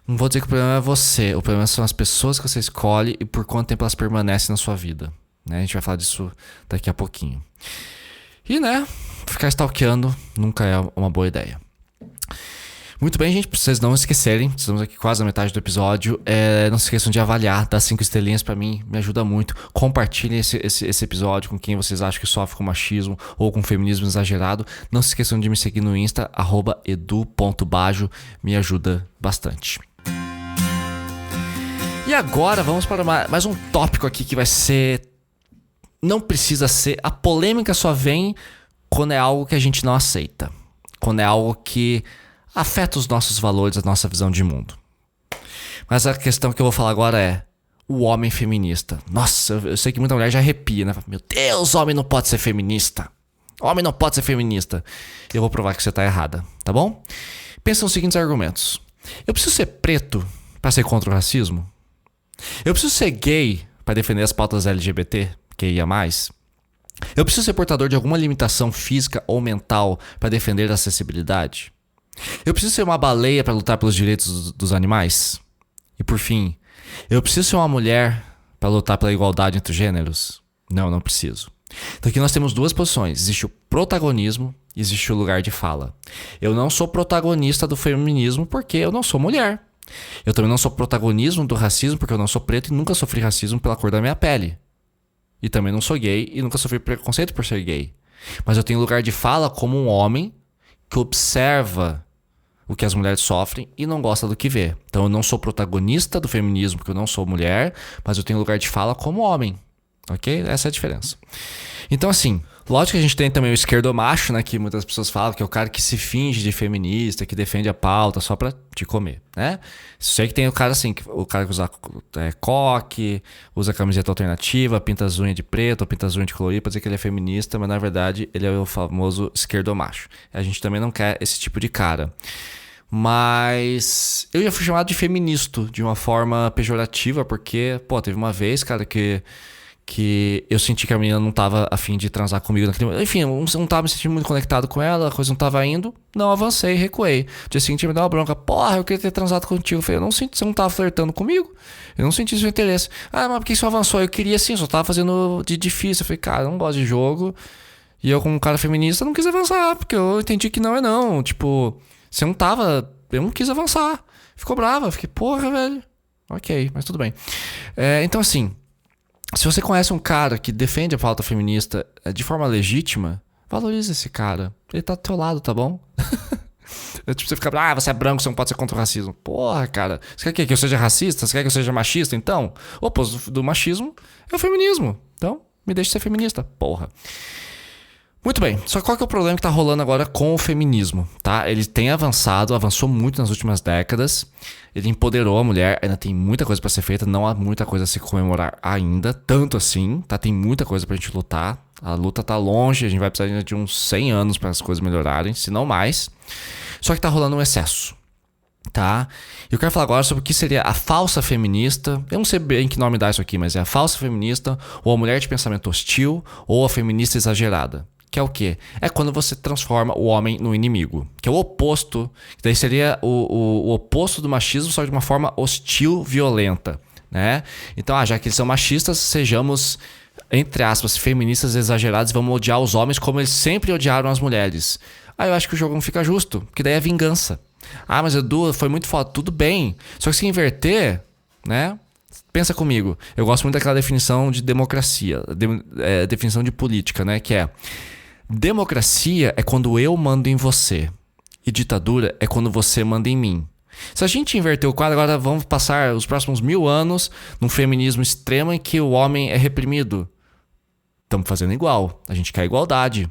não vou dizer que o problema é você, o problema são as pessoas que você escolhe e por quanto tempo elas permanecem na sua vida, né? A gente vai falar disso daqui a pouquinho. E, ficar stalkeando nunca é uma boa ideia. Muito bem, gente, pra vocês não esquecerem, estamos aqui quase na metade do episódio, não se esqueçam de avaliar, dar 5 estrelinhas pra mim, me ajuda muito. Compartilhem esse episódio com quem vocês acham que sofre com machismo ou com feminismo exagerado. Não se esqueçam de me seguir no Insta, @edu.bajo, me ajuda bastante. E agora vamos para mais um tópico aqui que vai ser... Não precisa ser... A polêmica só vem quando é algo que a gente não aceita. Quando é algo que afeta os nossos valores, a nossa visão de mundo. Mas a questão que eu vou falar agora é o homem feminista. Nossa, eu sei que muita mulher já arrepia, né? Meu Deus, homem não pode ser feminista. Homem não pode ser feminista. Eu vou provar que você tá errada, tá bom? Pensa nos seguintes argumentos. Eu preciso ser preto para ser contra o racismo? Eu preciso ser gay para defender as pautas LGBT, que ia mais? Eu preciso ser portador de alguma limitação física ou mental para defender a acessibilidade? Eu preciso ser uma baleia para lutar pelos direitos dos animais? E por fim, eu preciso ser uma mulher para lutar pela igualdade entre os gêneros? Não preciso. Então aqui nós temos duas posições. Existe o protagonismo e existe o lugar de fala. Eu não sou protagonista do feminismo porque eu não sou mulher. Eu também não sou protagonismo do racismo porque eu não sou preto e nunca sofri racismo pela cor da minha pele. E também não sou gay e nunca sofri preconceito por ser gay. Mas eu tenho lugar de fala como um homem que observa o que as mulheres sofrem e não gosta do que vê. Então eu não sou protagonista do feminismo porque eu não sou mulher, mas eu tenho lugar de fala como homem. Ok? Essa é a diferença. Então assim, lógico que a gente tem também o esquerdomacho, né? Que muitas pessoas falam que é o cara que se finge de feminista, que defende a pauta só pra te comer, né? Sei que tem o cara assim, o cara que usa coque, usa camiseta alternativa, pinta as unhas de preto, ou pinta as unhas de colorido pra dizer que ele é feminista, mas na verdade ele é o famoso esquerdomacho. A gente também não quer esse tipo de cara. Mas eu já fui chamado de feministo de uma forma pejorativa, porque, teve uma vez, cara, que eu senti que a menina não tava a fim de transar comigo naquele... Enfim, eu não tava me sentindo muito conectado com ela, a coisa não tava indo, não avancei, recuei. No dia seguinte me deu uma bronca, eu queria ter transado contigo. Eu falei, eu não senti, você não tava flertando comigo? Eu não senti seu interesse. Mas por que isso avançou? Eu queria sim, só tava fazendo de difícil. Eu falei, cara, eu não gosto de jogo. E eu como um cara feminista não quis avançar, porque eu entendi que não é não. Tipo, você não tava... Eu não quis avançar. Ficou brava, fiquei, velho. Ok, mas tudo bem. Então assim... Se você conhece um cara que defende a pauta feminista de forma legítima, valoriza esse cara. Ele tá do teu lado, tá bom? Você fica, você é branco, você não pode ser contra o racismo. Porra, cara. Você quer que eu seja racista? Você quer que eu seja machista? Então, o oposto do machismo é o feminismo. Então, me deixe ser feminista. Porra. Muito bem, só que qual que é o problema que tá rolando agora com o feminismo, tá? Ele tem avançou muito nas últimas décadas, ele empoderou a mulher, ainda tem muita coisa pra ser feita, não há muita coisa a se comemorar ainda, tanto assim, tá? Tem muita coisa pra gente lutar, a luta tá longe, a gente vai precisar de uns 100 anos para as coisas melhorarem, se não mais, só que tá rolando um excesso, tá? Eu quero falar agora sobre o que seria a falsa feminista. Eu não sei bem que nome dá isso aqui, mas é a falsa feminista, ou a mulher de pensamento hostil, ou a feminista exagerada. Que é o quê? É quando você transforma o homem no inimigo. Que é o oposto. Que daí seria o oposto do machismo, só de uma forma hostil, violenta, né? Então, já que eles são machistas, sejamos, entre aspas, feministas exagerados e vamos odiar os homens como eles sempre odiaram as mulheres. Eu acho que o jogo não fica justo, porque daí é vingança. Mas Edu, foi muito foda. Tudo bem. Só que se inverter, né? Pensa comigo. Eu gosto muito daquela definição de democracia, definição de política, né? Que é: democracia é quando eu mando em você. E ditadura é quando você manda em mim. Se a gente inverter o quadro, agora vamos passar os próximos 1000 anos num feminismo extremo em que o homem é reprimido. Estamos fazendo igual. A gente quer igualdade.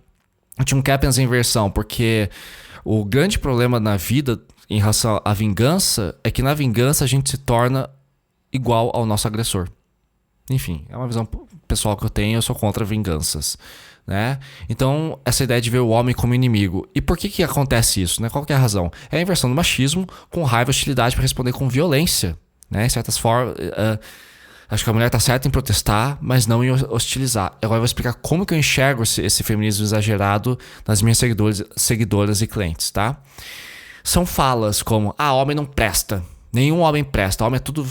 A gente não quer apenas a inversão, porque O grande problema na vida em relação à vingança é que na vingança a gente se torna igual ao nosso agressor. Enfim, é uma visão pessoal que eu tenho, eu sou contra vinganças, né? Então, essa ideia de ver o homem como inimigo. E por que acontece isso, né? Qual que é a razão? É a inversão do machismo com raiva e hostilidade para responder com violência, né? Em certas formas, acho que a mulher está certa em protestar, mas não em hostilizar. Agora eu vou explicar como que eu enxergo esse feminismo exagerado nas minhas seguidoras e clientes, tá? São falas como, homem não presta. Nenhum homem presta. Homem é tudo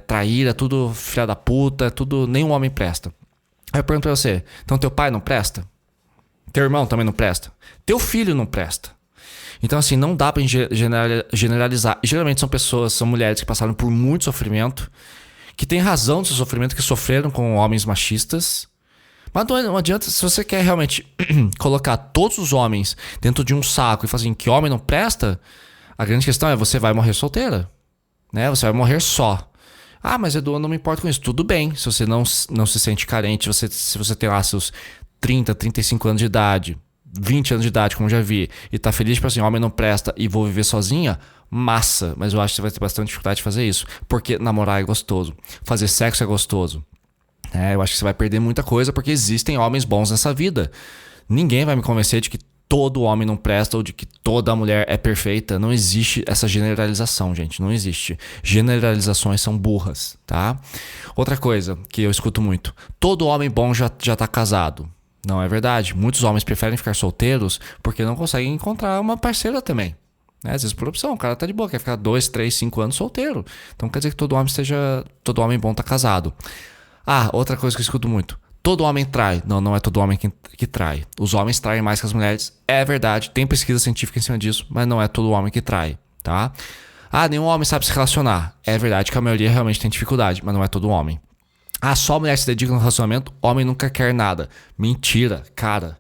traíra, tudo filha da puta, nenhum homem presta. Aí eu pergunto pra você, então teu pai não presta? Teu irmão também não presta? Teu filho não presta? Então assim, não dá pra generalizar. E, geralmente são mulheres que passaram por muito sofrimento, que têm razão do seu sofrimento, que sofreram com homens machistas. Mas não adianta, se você quer realmente colocar todos os homens dentro de um saco e falar assim, que homem não presta... A grande questão é, você vai morrer solteira, né? Você vai morrer só. Mas Edu, eu não me importo com isso. Tudo bem, se você não se sente carente, se você tem lá seus 30, 35 anos de idade, 20 anos de idade, como já vi, e tá feliz, tipo assim, homem não presta e vou viver sozinha, massa. Mas eu acho que você vai ter bastante dificuldade de fazer isso, porque namorar é gostoso, fazer sexo é gostoso. Eu acho que você vai perder muita coisa, porque existem homens bons nessa vida. Ninguém vai me convencer de que todo homem não presta ou de que toda mulher é perfeita. Não existe essa generalização, gente. Não existe. Generalizações são burras, tá? Outra coisa que eu escuto muito. Todo homem bom já tá casado. Não é verdade. Muitos homens preferem ficar solteiros porque não conseguem encontrar uma parceira também. Às vezes por opção. O cara tá de boa, quer ficar 2, 3, 5 anos solteiro. Então quer dizer que todo homem bom tá casado. Outra coisa que eu escuto muito. Todo homem trai. Não é todo homem que trai. Os homens traem mais que as mulheres. É verdade, tem pesquisa científica em cima disso, mas não é todo homem que trai, tá? Nenhum homem sabe se relacionar. É verdade que a maioria realmente tem dificuldade, mas não é todo homem. Só a mulher se dedica no relacionamento, homem nunca quer nada. Mentira, cara.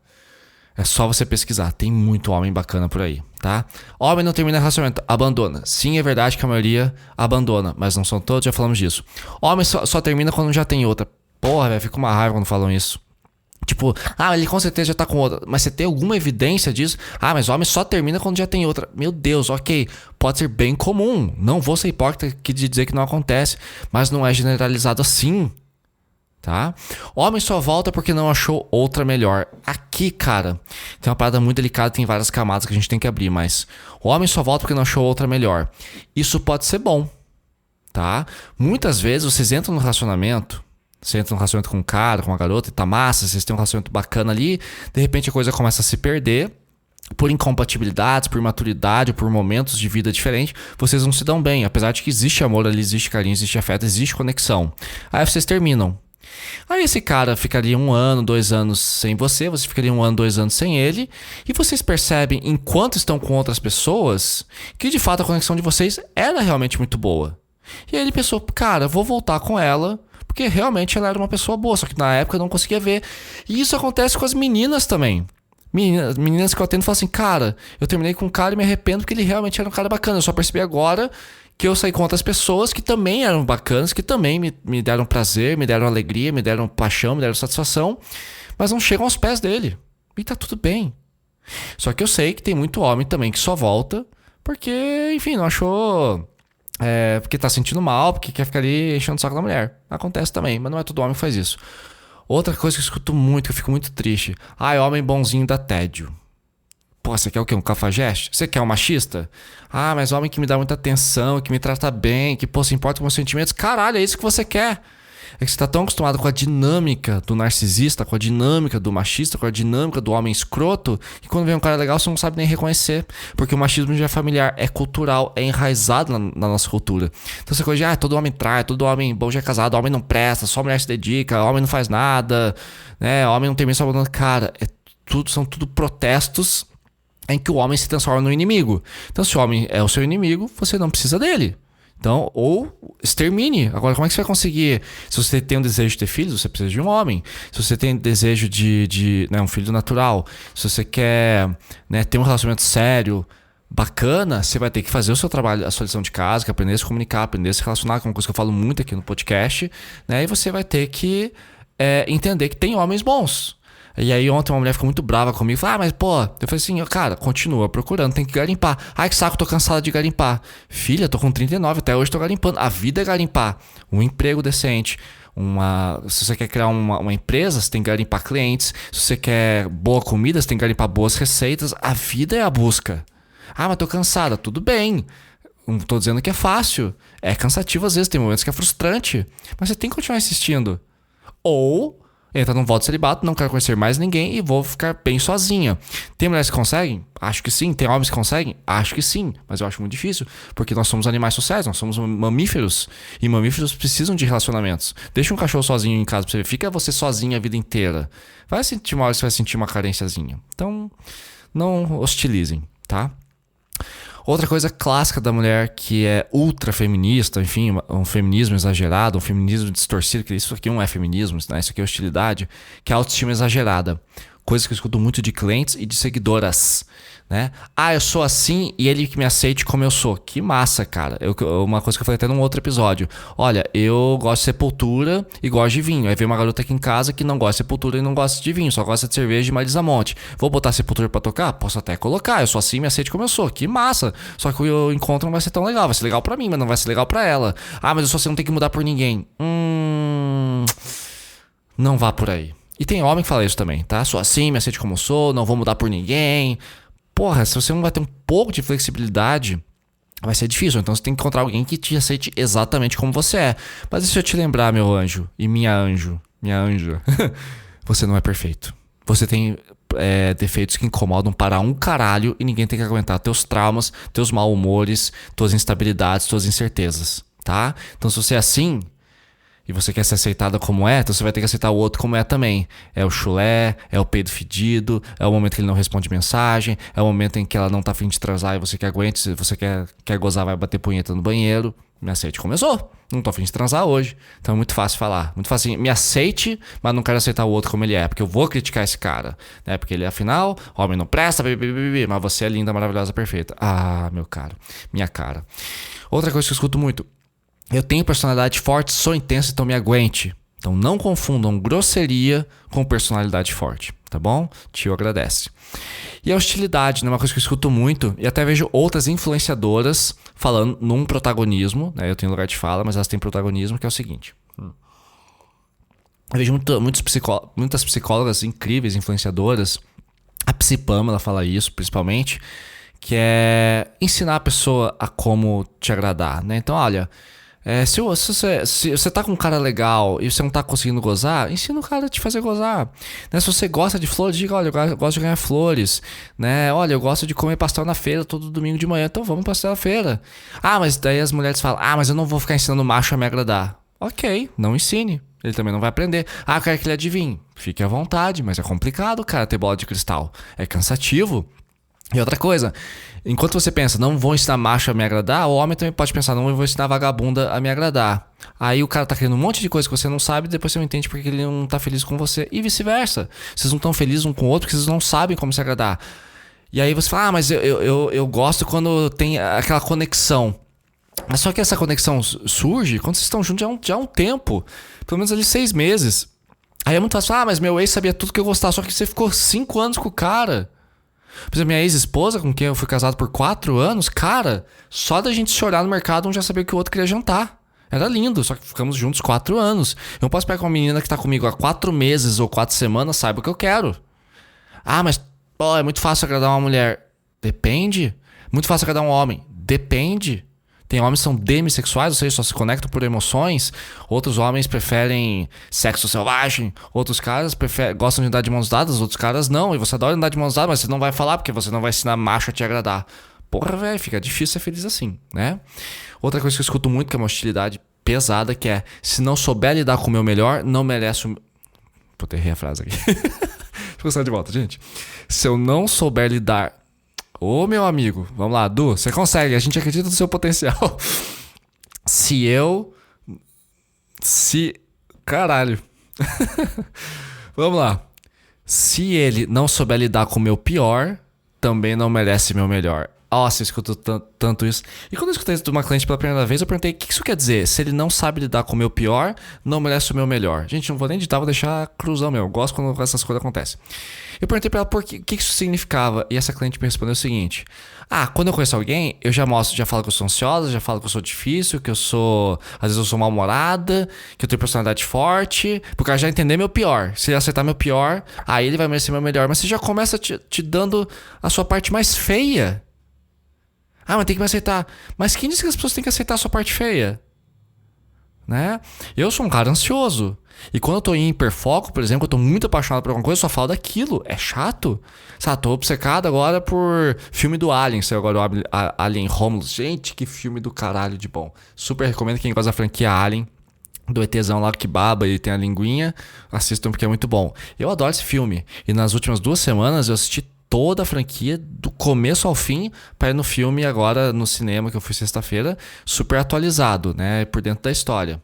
É só você pesquisar, tem muito homem bacana por aí, tá? Homem não termina relacionamento, abandona. Sim, é verdade que a maioria abandona, mas não são todos, já falamos disso. Homem só termina quando já tem outra. Porra, velho, fica uma raiva quando falam isso. Tipo, ele com certeza já tá com outra. Mas você tem alguma evidência disso? Mas homem só termina quando já tem outra. Meu Deus, ok. Pode ser bem comum. Não vou ser hipócrita de dizer que não acontece. Mas não é generalizado assim. Tá? Homem só volta porque não achou outra melhor. Aqui, cara, tem uma parada muito delicada. Tem várias camadas que a gente tem que abrir. Mas o homem só volta porque não achou outra melhor. Isso pode ser bom. Tá? Muitas vezes vocês entram no relacionamento. Você entra num relacionamento com um cara, com uma garota e tá massa, vocês têm um relacionamento bacana ali, de repente a coisa começa a se perder por incompatibilidades, por imaturidade, por momentos de vida diferentes, vocês não se dão bem, apesar de que existe amor ali, existe carinho, existe afeto, existe conexão. Aí vocês terminam. Aí esse cara ficaria 1 ano, 2 anos sem você ficaria 1 ano, 2 anos sem ele, e vocês percebem, enquanto estão com outras pessoas, que de fato a conexão de vocês era realmente muito boa. E aí ele pensou, cara, vou voltar com ela, porque realmente ela era uma pessoa boa, só que na época eu não conseguia ver. E isso acontece com as meninas também. Meninas que eu atendo falam assim, cara, eu terminei com um cara e me arrependo porque ele realmente era um cara bacana. Eu só percebi agora que eu saí com outras pessoas que também eram bacanas, que também me deram prazer, me deram alegria, me deram paixão, me deram satisfação, mas não chegam aos pés dele. E tá tudo bem. Só que eu sei que tem muito homem também que só volta porque, enfim, não achou... porque tá sentindo mal, porque quer ficar ali enchendo o saco da mulher. Acontece também, mas não é todo homem que faz isso. Outra coisa que eu escuto muito, que eu fico muito triste. Homem bonzinho dá tédio. Pô, você quer o quê? Um cafajeste? Você quer um machista? Mas homem que me dá muita atenção, que me trata bem, que, se importa com meus sentimentos. Caralho, é isso que você quer. É que você tá tão acostumado com a dinâmica do narcisista, com a dinâmica do machista, com a dinâmica do homem escroto, que quando vem um cara legal você não sabe nem reconhecer. Porque o machismo já é familiar, é cultural, é enraizado na nossa cultura. Então essa coisa de, todo homem trai, todo homem bom já é casado, homem não presta, só mulher se dedica, homem não faz nada, né? Homem não termina só abandonando. Cara, são tudo protestos em que o homem se transforma no inimigo. Então se o homem é o seu inimigo, você não precisa dele. Então, ou extermine. Agora, como é que você vai conseguir? Se você tem um desejo de ter filhos, você precisa de um homem. Se você tem desejo de um filho natural, se você quer, ter um relacionamento sério, bacana, você vai ter que fazer o seu trabalho, a sua lição de casa, que é aprender a se comunicar, aprender a se relacionar, que é uma coisa que eu falo muito aqui no podcast, né? E você vai ter que entender que tem homens bons. E aí ontem uma mulher ficou muito brava comigo. Falou, mas pô... Eu falei assim, cara, continua procurando, tem que garimpar. Ai, que saco, tô cansada de garimpar. Filha, tô com 39, até hoje tô garimpando. A vida é garimpar. Um emprego decente. Se você quer criar uma empresa, você tem que garimpar clientes. Se você quer boa comida, você tem que garimpar boas receitas. A vida é a busca. Ah, mas tô cansada. Tudo bem. Não tô dizendo que é fácil. É cansativo às vezes, tem momentos que é frustrante. Mas você tem que continuar insistindo. Ou entra num voto de celibato, não quero conhecer mais ninguém e vou ficar bem sozinha. Tem mulheres que conseguem? Acho que sim. Tem homens que conseguem? Acho que sim. Mas eu acho muito difícil, porque nós somos animais sociais, nós somos mamíferos. E mamíferos precisam de relacionamentos. Deixa um cachorro sozinho em casa pra você ver. Fica você sozinha a vida inteira. Vai sentir uma hora que você vai sentir uma carênciazinha. Então, não hostilizem, tá? Outra coisa clássica da mulher que é ultra feminista, enfim, um feminismo exagerado, um feminismo distorcido, que isso aqui não é feminismo, né? Isso aqui é hostilidade, que é a autoestima exagerada. Coisa que eu escuto muito de clientes e de seguidoras, né? Ah, eu sou assim e ele que me aceite como eu sou. Que massa, cara. Uma coisa que eu falei até num outro episódio. Olha, eu gosto de Sepultura e gosto de vinho. Aí vem uma garota aqui em casa que não gosta de Sepultura e não gosta de vinho, só gosta de cerveja e Marisa Monte. Vou botar Sepultura pra tocar? Posso até colocar. Eu sou assim, me aceite como eu sou. Que massa. Só que o encontro não vai ser tão legal. Vai ser legal pra mim, mas não vai ser legal pra ela. Ah, mas eu sou assim, não tem que mudar por ninguém. Não vá por aí. E tem homem que fala isso também, tá? Sou assim, me aceite como eu sou, não vou mudar por ninguém. Porra, se você não vai ter um pouco de flexibilidade, vai ser difícil. Então você tem que encontrar alguém que te aceite exatamente como você é. Mas e se eu te lembrar, meu anjo e minha anja, você não é perfeito. Você tem defeitos que incomodam para um caralho e ninguém tem que aguentar teus traumas, teus mal-humores, tuas instabilidades, tuas incertezas, tá? Então se você é assim e você quer ser aceitada como é, então você vai ter que aceitar o outro como é também. É o chulé, é o peido fedido, é o momento que ele não responde mensagem, é o momento em que ela não tá afim de transar e você que aguente, se você quer gozar, vai bater punheta no banheiro. Me aceite como eu sou. Não tô afim de transar hoje. Então é muito fácil falar. Muito fácil assim, me aceite, mas não quero aceitar o outro como ele é, porque eu vou criticar esse cara, né? Porque ele, afinal, homem não presta, mas você é linda, maravilhosa, perfeita. Ah, meu caro, minha cara. Outra coisa que eu escuto muito: eu tenho personalidade forte, sou intenso, então me aguente. Então não confundam grosseria com personalidade forte, tá bom? Tio agradece. E a hostilidade, né? Uma coisa que eu escuto muito, e até vejo outras influenciadoras falando num protagonismo, né? Eu tenho lugar de fala, mas elas têm protagonismo, que é o seguinte. Eu vejo muitas psicólogas incríveis, influenciadoras. A Psipama, ela fala isso, principalmente, que é ensinar a pessoa a como te agradar, né? Então, olha, se você tá com um cara legal e você não tá conseguindo gozar, ensina o cara a te fazer gozar, né? Se você gosta de flores, diga, olha, eu gosto de ganhar flores, né? Olha, eu gosto de comer pastel na feira todo domingo de manhã, então vamos pastel na feira. Ah, mas daí as mulheres falam, mas eu não vou ficar ensinando o macho a me agradar. Ok, não ensine. Ele também não vai aprender. Eu quero que ele adivinhe. Fique à vontade, mas é complicado, cara, ter bola de cristal. É cansativo. E outra coisa, enquanto você pensa, não vou ensinar macho a me agradar, o homem também pode pensar, não vou ensinar vagabunda a me agradar. Aí o cara tá querendo um monte de coisa que você não sabe, e depois você não entende porque ele não tá feliz com você. E vice-versa. Vocês não estão felizes um com o outro porque vocês não sabem como se agradar. E aí você fala, mas eu gosto quando tem aquela conexão. Mas só que essa conexão surge quando vocês estão juntos já há um tempo. Pelo menos ali 6 meses. Aí é muito fácil falar, mas meu ex sabia tudo que eu gostava, só que você ficou 5 anos com o cara. Por exemplo, minha ex-esposa, com quem eu fui casado por 4 anos, cara, só da gente se olhar no mercado, um já sabia que o outro queria jantar. Era lindo, só que ficamos juntos 4 anos. Eu não posso pegar uma menina que tá comigo há 4 meses ou 4 semanas, saiba o que eu quero. Mas é muito fácil agradar uma mulher. Depende. Muito fácil agradar um homem. Depende. Tem homens que são demissexuais, ou seja, só se conectam por emoções. Outros homens preferem sexo selvagem. Outros caras gostam de andar de mãos dadas, outros caras não. E você adora andar de mãos dadas, mas você não vai falar porque você não vai ensinar macho a te agradar. Porra, velho, fica difícil ser feliz assim, né? Outra coisa que eu escuto muito, que é uma hostilidade pesada, que é: se não souber lidar com o meu melhor, não merece o... Vou errei a frase aqui. Deixa eu começar de volta, gente. Se eu não souber lidar... Ô, meu amigo, vamos lá, Du, você consegue, a gente acredita no seu potencial. Caralho. Vamos lá. Se ele não souber lidar com o meu pior, também não merece meu melhor. Nossa, eu escuto tanto isso. E quando eu escutei isso de uma cliente pela primeira vez, eu perguntei: o que isso quer dizer? Se ele não sabe lidar com o meu pior, não merece o meu melhor. Gente, não vou nem editar, vou deixar cruzão meu. Eu gosto quando essas coisas acontecem. Eu perguntei pra ela o que isso significava. E essa cliente me respondeu o seguinte: quando eu conheço alguém, eu já mostro, já falo que eu sou ansiosa, já falo que eu sou difícil, que eu sou. Às vezes eu sou mal-humorada, que eu tenho personalidade forte. Porque ela já entender meu pior. Se ele aceitar meu pior, aí ele vai merecer meu melhor. Mas você já começa te dando a sua parte mais feia. Mas tem que me aceitar. Mas quem disse que as pessoas têm que aceitar a sua parte feia? Né? Eu sou um cara ansioso. E quando eu tô em hiperfoco, por exemplo, eu tô muito apaixonado por alguma coisa, eu só falo daquilo. É chato. Sabe, tô obcecado agora por filme do Alien. Saiu agora o Alien Romulus. Gente, que filme do caralho de bom. Super recomendo quem gosta da franquia Alien. Do ETzão lá que baba e tem a linguinha. Assistam porque é muito bom. Eu adoro esse filme. E nas últimas 2 semanas eu assisti toda a franquia, do começo ao fim, para ir no filme agora no cinema, que eu fui sexta-feira, super atualizado, né? Por dentro da história.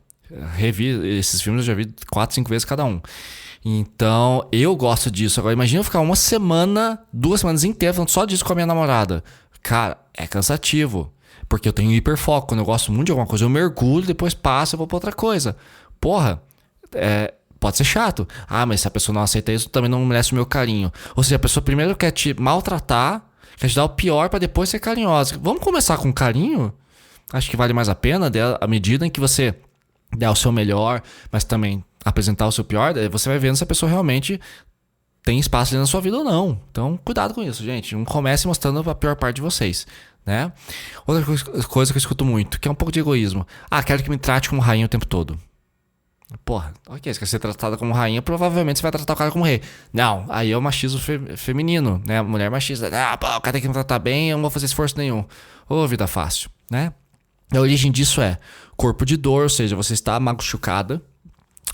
Revi esses filmes, eu já vi 4, 5 vezes cada um. Então, eu gosto disso. Agora, imagina eu ficar 1 semana, 2 semanas inteiras falando só disso com a minha namorada. Cara, é cansativo. Porque eu tenho hiperfoco. Quando eu gosto muito de alguma coisa, eu mergulho, depois passo e vou pra outra coisa. Porra, pode ser chato. Mas se a pessoa não aceita isso, também não merece o meu carinho. Ou seja, a pessoa primeiro quer te maltratar, quer te dar o pior pra depois ser carinhosa. Vamos começar com carinho? Acho que vale mais a pena, à medida em que você der o seu melhor, mas também apresentar o seu pior, você vai vendo se a pessoa realmente tem espaço ali na sua vida ou não. Então, cuidado com isso, gente. Não comece mostrando a pior parte de vocês, né? Outra coisa que eu escuto muito, que é um pouco de egoísmo. Quero que me trate como rainha o tempo todo. Porra, ok, se quer ser tratada como rainha, provavelmente você vai tratar o cara como rei. Não, aí é o machismo feminino, né? A mulher machista. O cara tem que me tratar bem, eu não vou fazer esforço nenhum. Vida fácil, né? A origem disso é corpo de dor, ou seja, você está machucada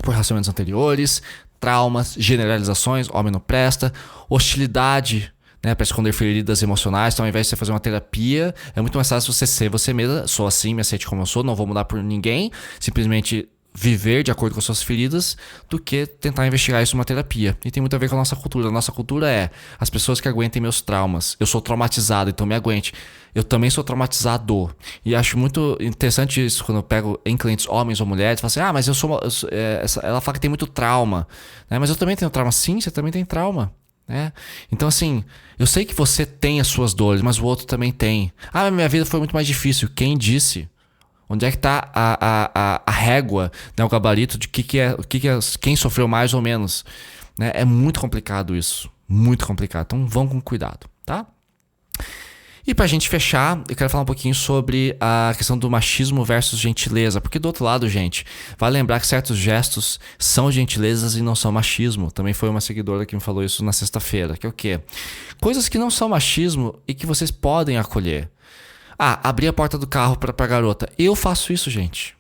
por relacionamentos anteriores, traumas, generalizações, homem não presta, hostilidade, né, para esconder feridas emocionais. Então, ao invés de você fazer uma terapia, é muito mais fácil você ser você mesma. Sou assim, me aceite como eu sou, não vou mudar por ninguém. Simplesmente viver de acordo com as suas feridas, do que tentar investigar isso numa terapia. E tem muito a ver com a nossa cultura. A nossa cultura é as pessoas que aguentem meus traumas. Eu sou traumatizado, então me aguente. Eu também sou traumatizado. E acho muito interessante isso quando eu pego em clientes homens ou mulheres. Falo assim, mas ela fala que tem muito trauma, né? Mas eu também tenho trauma. Sim, você também tem trauma, né? Então assim, eu sei que você tem as suas dores, mas o outro também tem. Minha vida foi muito mais difícil. Quem disse? Onde é que está a régua, né, o gabarito de quem sofreu mais ou menos, né? É muito complicado isso, muito complicado. Então vão com cuidado, tá? E pra gente fechar, eu quero falar um pouquinho sobre a questão do machismo versus gentileza. Porque do outro lado, gente, vale lembrar que certos gestos são gentilezas e não são machismo. Também foi uma seguidora que me falou isso na sexta-feira. Que é o quê? Coisas que não são machismo e que vocês podem acolher. Abrir a porta do carro pra garota. Eu faço isso, gente.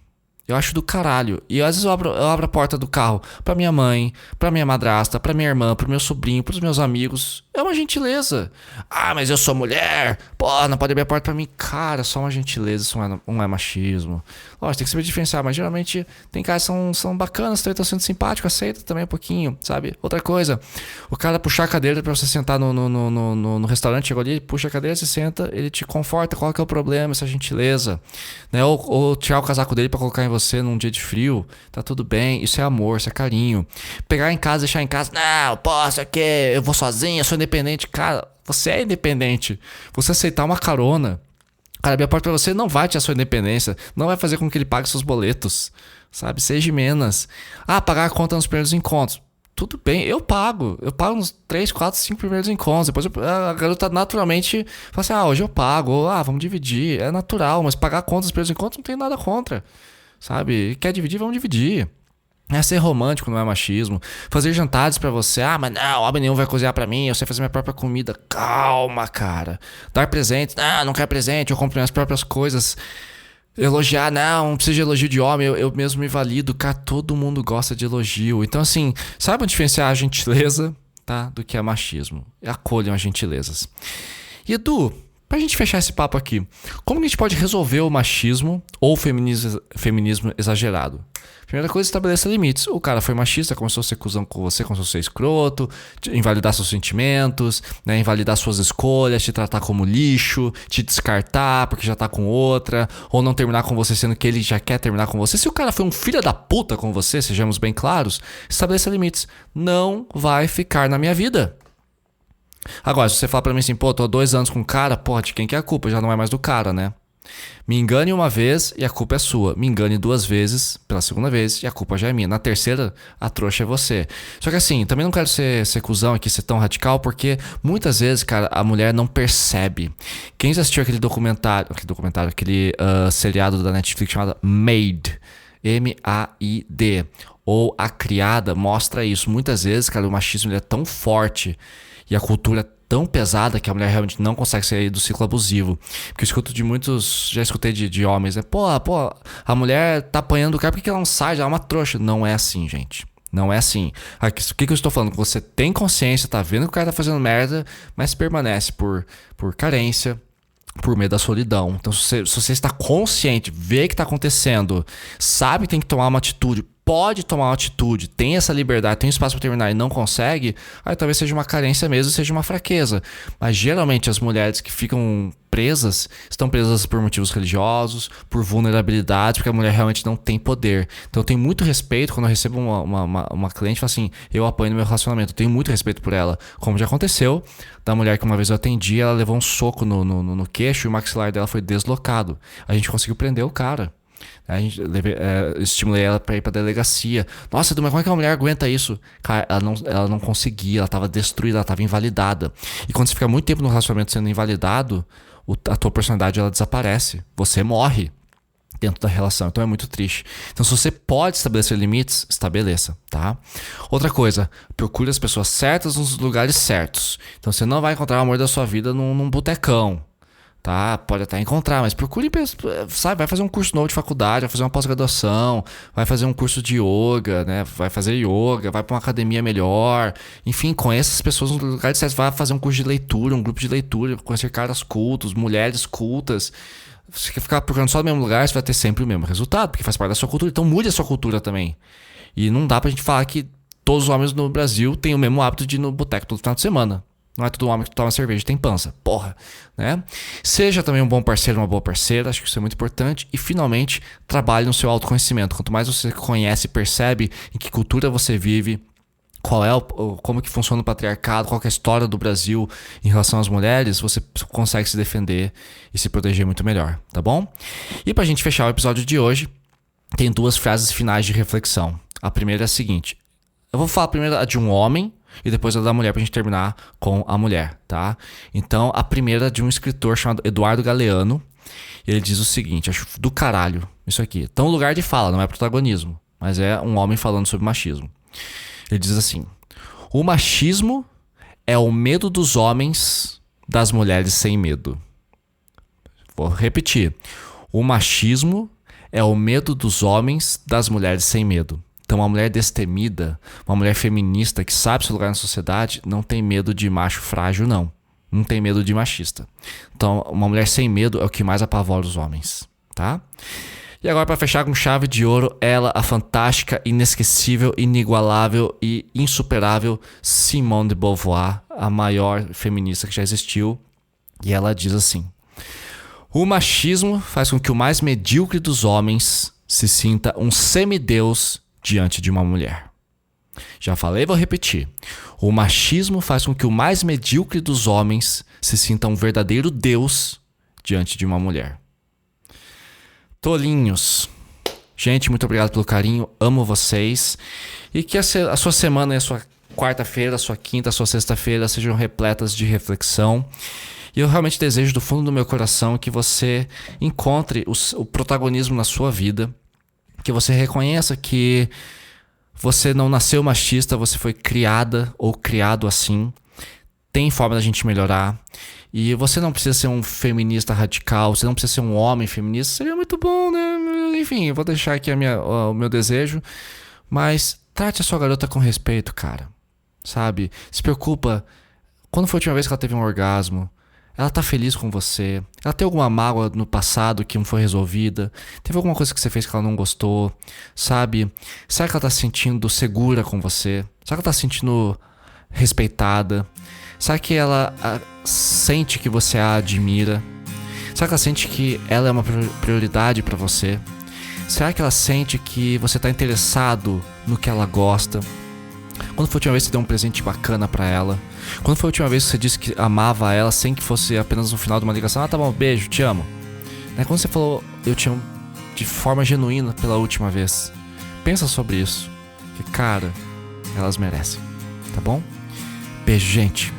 Eu acho do caralho. E às vezes eu abro a porta do carro pra minha mãe, pra minha madrasta, pra minha irmã, pro meu sobrinho, pros meus amigos. É uma gentileza. Mas eu sou mulher. Não pode abrir a porta pra mim. Cara, só uma gentileza, isso não é machismo. Lógico, tem que saber diferenciar, mas geralmente tem caras que são bacanas, estão sendo simpáticos, aceita também um pouquinho, sabe? Outra coisa, o cara puxar a cadeira pra você sentar no restaurante, chegou ali, puxa a cadeira, você senta, ele te conforta, qual que é o problema, essa gentileza, né? Ou tirar o casaco dele pra colocar em você num dia de frio, tá tudo bem, isso é amor, isso é carinho. Pegar em casa, deixar em casa, não, posso aqui, eu vou sozinho, eu sou independente. Cara, você é independente. Você aceitar uma carona, cara, abrir a porta pra você não vai tirar sua independência, não vai fazer com que ele pague seus boletos, sabe? Seja menos. Pagar a conta nos primeiros encontros. Tudo bem, eu pago nos 3, 4, 5 primeiros encontros. Depois a garota naturalmente fala assim, hoje eu pago, ou vamos dividir. É natural, mas pagar a conta nos primeiros encontros não tem nada contra, sabe? Quer dividir, vamos dividir. Ser romântico não é machismo. Fazer jantares pra você. Mas não, homem nenhum vai cozinhar pra mim. Eu sei fazer minha própria comida. Calma, cara. Dar presentes. Não quero presente. Eu compro minhas próprias coisas. Elogiar. Não preciso de elogio de homem. Eu mesmo me valido. Cara, todo mundo gosta de elogio. Então, assim, saibam diferenciar a gentileza, tá, do que é machismo. Acolham as gentilezas. E Edu, Pra gente fechar esse papo aqui, como que a gente pode resolver o machismo ou o feminismo exagerado? Primeira coisa, estabeleça limites. O cara foi machista, começou a ser cuzão com você, começou a ser escroto, invalidar seus sentimentos, né, invalidar suas escolhas, te tratar como lixo, te descartar porque já tá com outra, ou não terminar com você sendo que ele já quer terminar com você. Se o cara foi um filho da puta com você, sejamos bem claros, estabeleça limites. Não vai ficar na minha vida. Agora, se você falar pra mim assim, pô, tô há 2 anos com o cara, pô, de quem que é a culpa? Já não é mais do cara, né? Me engane uma vez e a culpa é sua. Me engane 2 vezes, pela segunda vez, e a culpa já é minha. Na terceira, a trouxa é você. Só que assim, também não quero ser cuzão aqui, ser tão radical, porque muitas vezes, cara, a mulher não percebe. Quem já assistiu aquele seriado da Netflix chamado Maid, M-A-I-D, ou A Criada, mostra isso. Muitas vezes, cara, o machismo ele é tão forte e a cultura é tão pesada que a mulher realmente não consegue sair do ciclo abusivo. Porque eu escuto de muitos, já escutei de homens, né? Pô, a mulher tá apanhando o cara, por que ela não sai? Já é uma trouxa. Não é assim, gente. Não é assim. Aqui, o que eu estou falando? Você tem consciência, tá vendo que o cara tá fazendo merda, mas permanece por carência, por medo da solidão. Então, se você está consciente, vê o que está acontecendo, sabe que tem que tomar uma atitude, pode tomar uma atitude, tem essa liberdade, tem espaço para terminar e não consegue, aí talvez seja uma carência mesmo, seja uma fraqueza. Mas geralmente as mulheres que ficam presas, estão presas por motivos religiosos, por vulnerabilidade, porque a mulher realmente não tem poder. Então eu tenho muito respeito quando eu recebo uma cliente e fala assim, eu apanho no meu relacionamento, eu tenho muito respeito por ela. Como já aconteceu, da mulher que uma vez eu atendi, ela levou um soco no queixo e o maxilar dela foi deslocado. A gente conseguiu prender o cara. A gente estimulei ela pra ir pra delegacia. Nossa, Edu, mas como é que uma mulher aguenta isso? Cara, ela não conseguia, ela tava destruída, ela tava invalidada. E quando você fica muito tempo no relacionamento sendo invalidado, a tua personalidade ela desaparece. Você morre dentro da relação. Então é muito triste. Então se você pode estabelecer limites, estabeleça, tá? Outra coisa, procure as pessoas certas nos lugares certos. Então você não vai encontrar o amor da sua vida num botecão. Tá? Pode até encontrar, mas procure, sabe, vai fazer um curso novo de faculdade, vai fazer uma pós-graduação, vai fazer um curso de yoga, né? Vai fazer yoga, vai para uma academia melhor. Enfim, conheça as pessoas no lugar certo, vai fazer um curso de leitura, um grupo de leitura, conhecer caras cultos, mulheres cultas. Se você ficar procurando só no mesmo lugar, você vai ter sempre o mesmo resultado, porque faz parte da sua cultura. Então mude a sua cultura também. E não dá pra gente falar que todos os homens no Brasil têm o mesmo hábito de ir no boteco todo final de semana. Não é todo homem que toma cerveja, tem pança. Porra, né? Seja também um bom parceiro, uma boa parceira. Acho que isso é muito importante. E, finalmente, trabalhe no seu autoconhecimento. Quanto mais você conhece e percebe em que cultura você vive, como que funciona o patriarcado, qual que é a história do Brasil em relação às mulheres, você consegue se defender e se proteger muito melhor, tá bom? E pra gente fechar o episódio de hoje, tem 2 frases finais de reflexão. A primeira é a seguinte. Eu vou falar primeiro a de um homem e depois a da mulher pra gente terminar com a mulher, tá? Então, a primeira é de um escritor chamado Eduardo Galeano. Ele diz o seguinte, acho do caralho isso aqui. Então, lugar de fala, não é protagonismo, mas é um homem falando sobre machismo. Ele diz assim, o machismo é o medo dos homens das mulheres sem medo. Vou repetir. O machismo é o medo dos homens das mulheres sem medo. Então, uma mulher destemida, uma mulher feminista que sabe seu lugar na sociedade, não tem medo de macho frágil, não. Não tem medo de machista. Então, uma mulher sem medo é o que mais apavora os homens, tá? E agora, para fechar com chave de ouro, ela, a fantástica, inesquecível, inigualável e insuperável Simone de Beauvoir, a maior feminista que já existiu. E ela diz assim, o machismo faz com que o mais medíocre dos homens se sinta um semideus diante de uma mulher. Já falei, vou repetir. O machismo faz com que o mais medíocre dos homens se sinta um verdadeiro deus diante de uma mulher. Tolinhos. Gente, muito obrigado pelo carinho. Amo vocês. E que a sua semana e a sua quarta-feira, a sua quinta, a sua sexta-feira sejam repletas de reflexão. E eu realmente desejo do fundo do meu coração que você encontre o protagonismo na sua vida. Que você reconheça que você não nasceu machista, você foi criada ou criado assim. Tem forma da gente melhorar. E você não precisa ser um feminista radical, você não precisa ser um homem feminista. Seria muito bom, né? Enfim, eu vou deixar aqui o meu desejo. Mas trate a sua garota com respeito, cara. Sabe? Se preocupa. Quando foi a última vez que ela teve um orgasmo? Ela tá feliz com você? Ela tem alguma mágoa no passado que não foi resolvida? Teve alguma coisa que você fez que ela não gostou? Sabe? Será que ela tá se sentindo segura com você? Será que ela tá se sentindo respeitada? Será que ela sente que você a admira? Será que ela sente que ela é uma prioridade pra você? Será que ela sente que você tá interessado no que ela gosta? Quando foi a última vez que você deu um presente bacana pra ela? Quando foi a última vez que você disse que amava ela sem que fosse apenas no final de uma ligação? Ah, tá bom, beijo, te amo. Quando você falou eu te amo de forma genuína pela última vez? Pensa sobre isso. Que, cara, elas merecem, tá bom? Beijo, gente.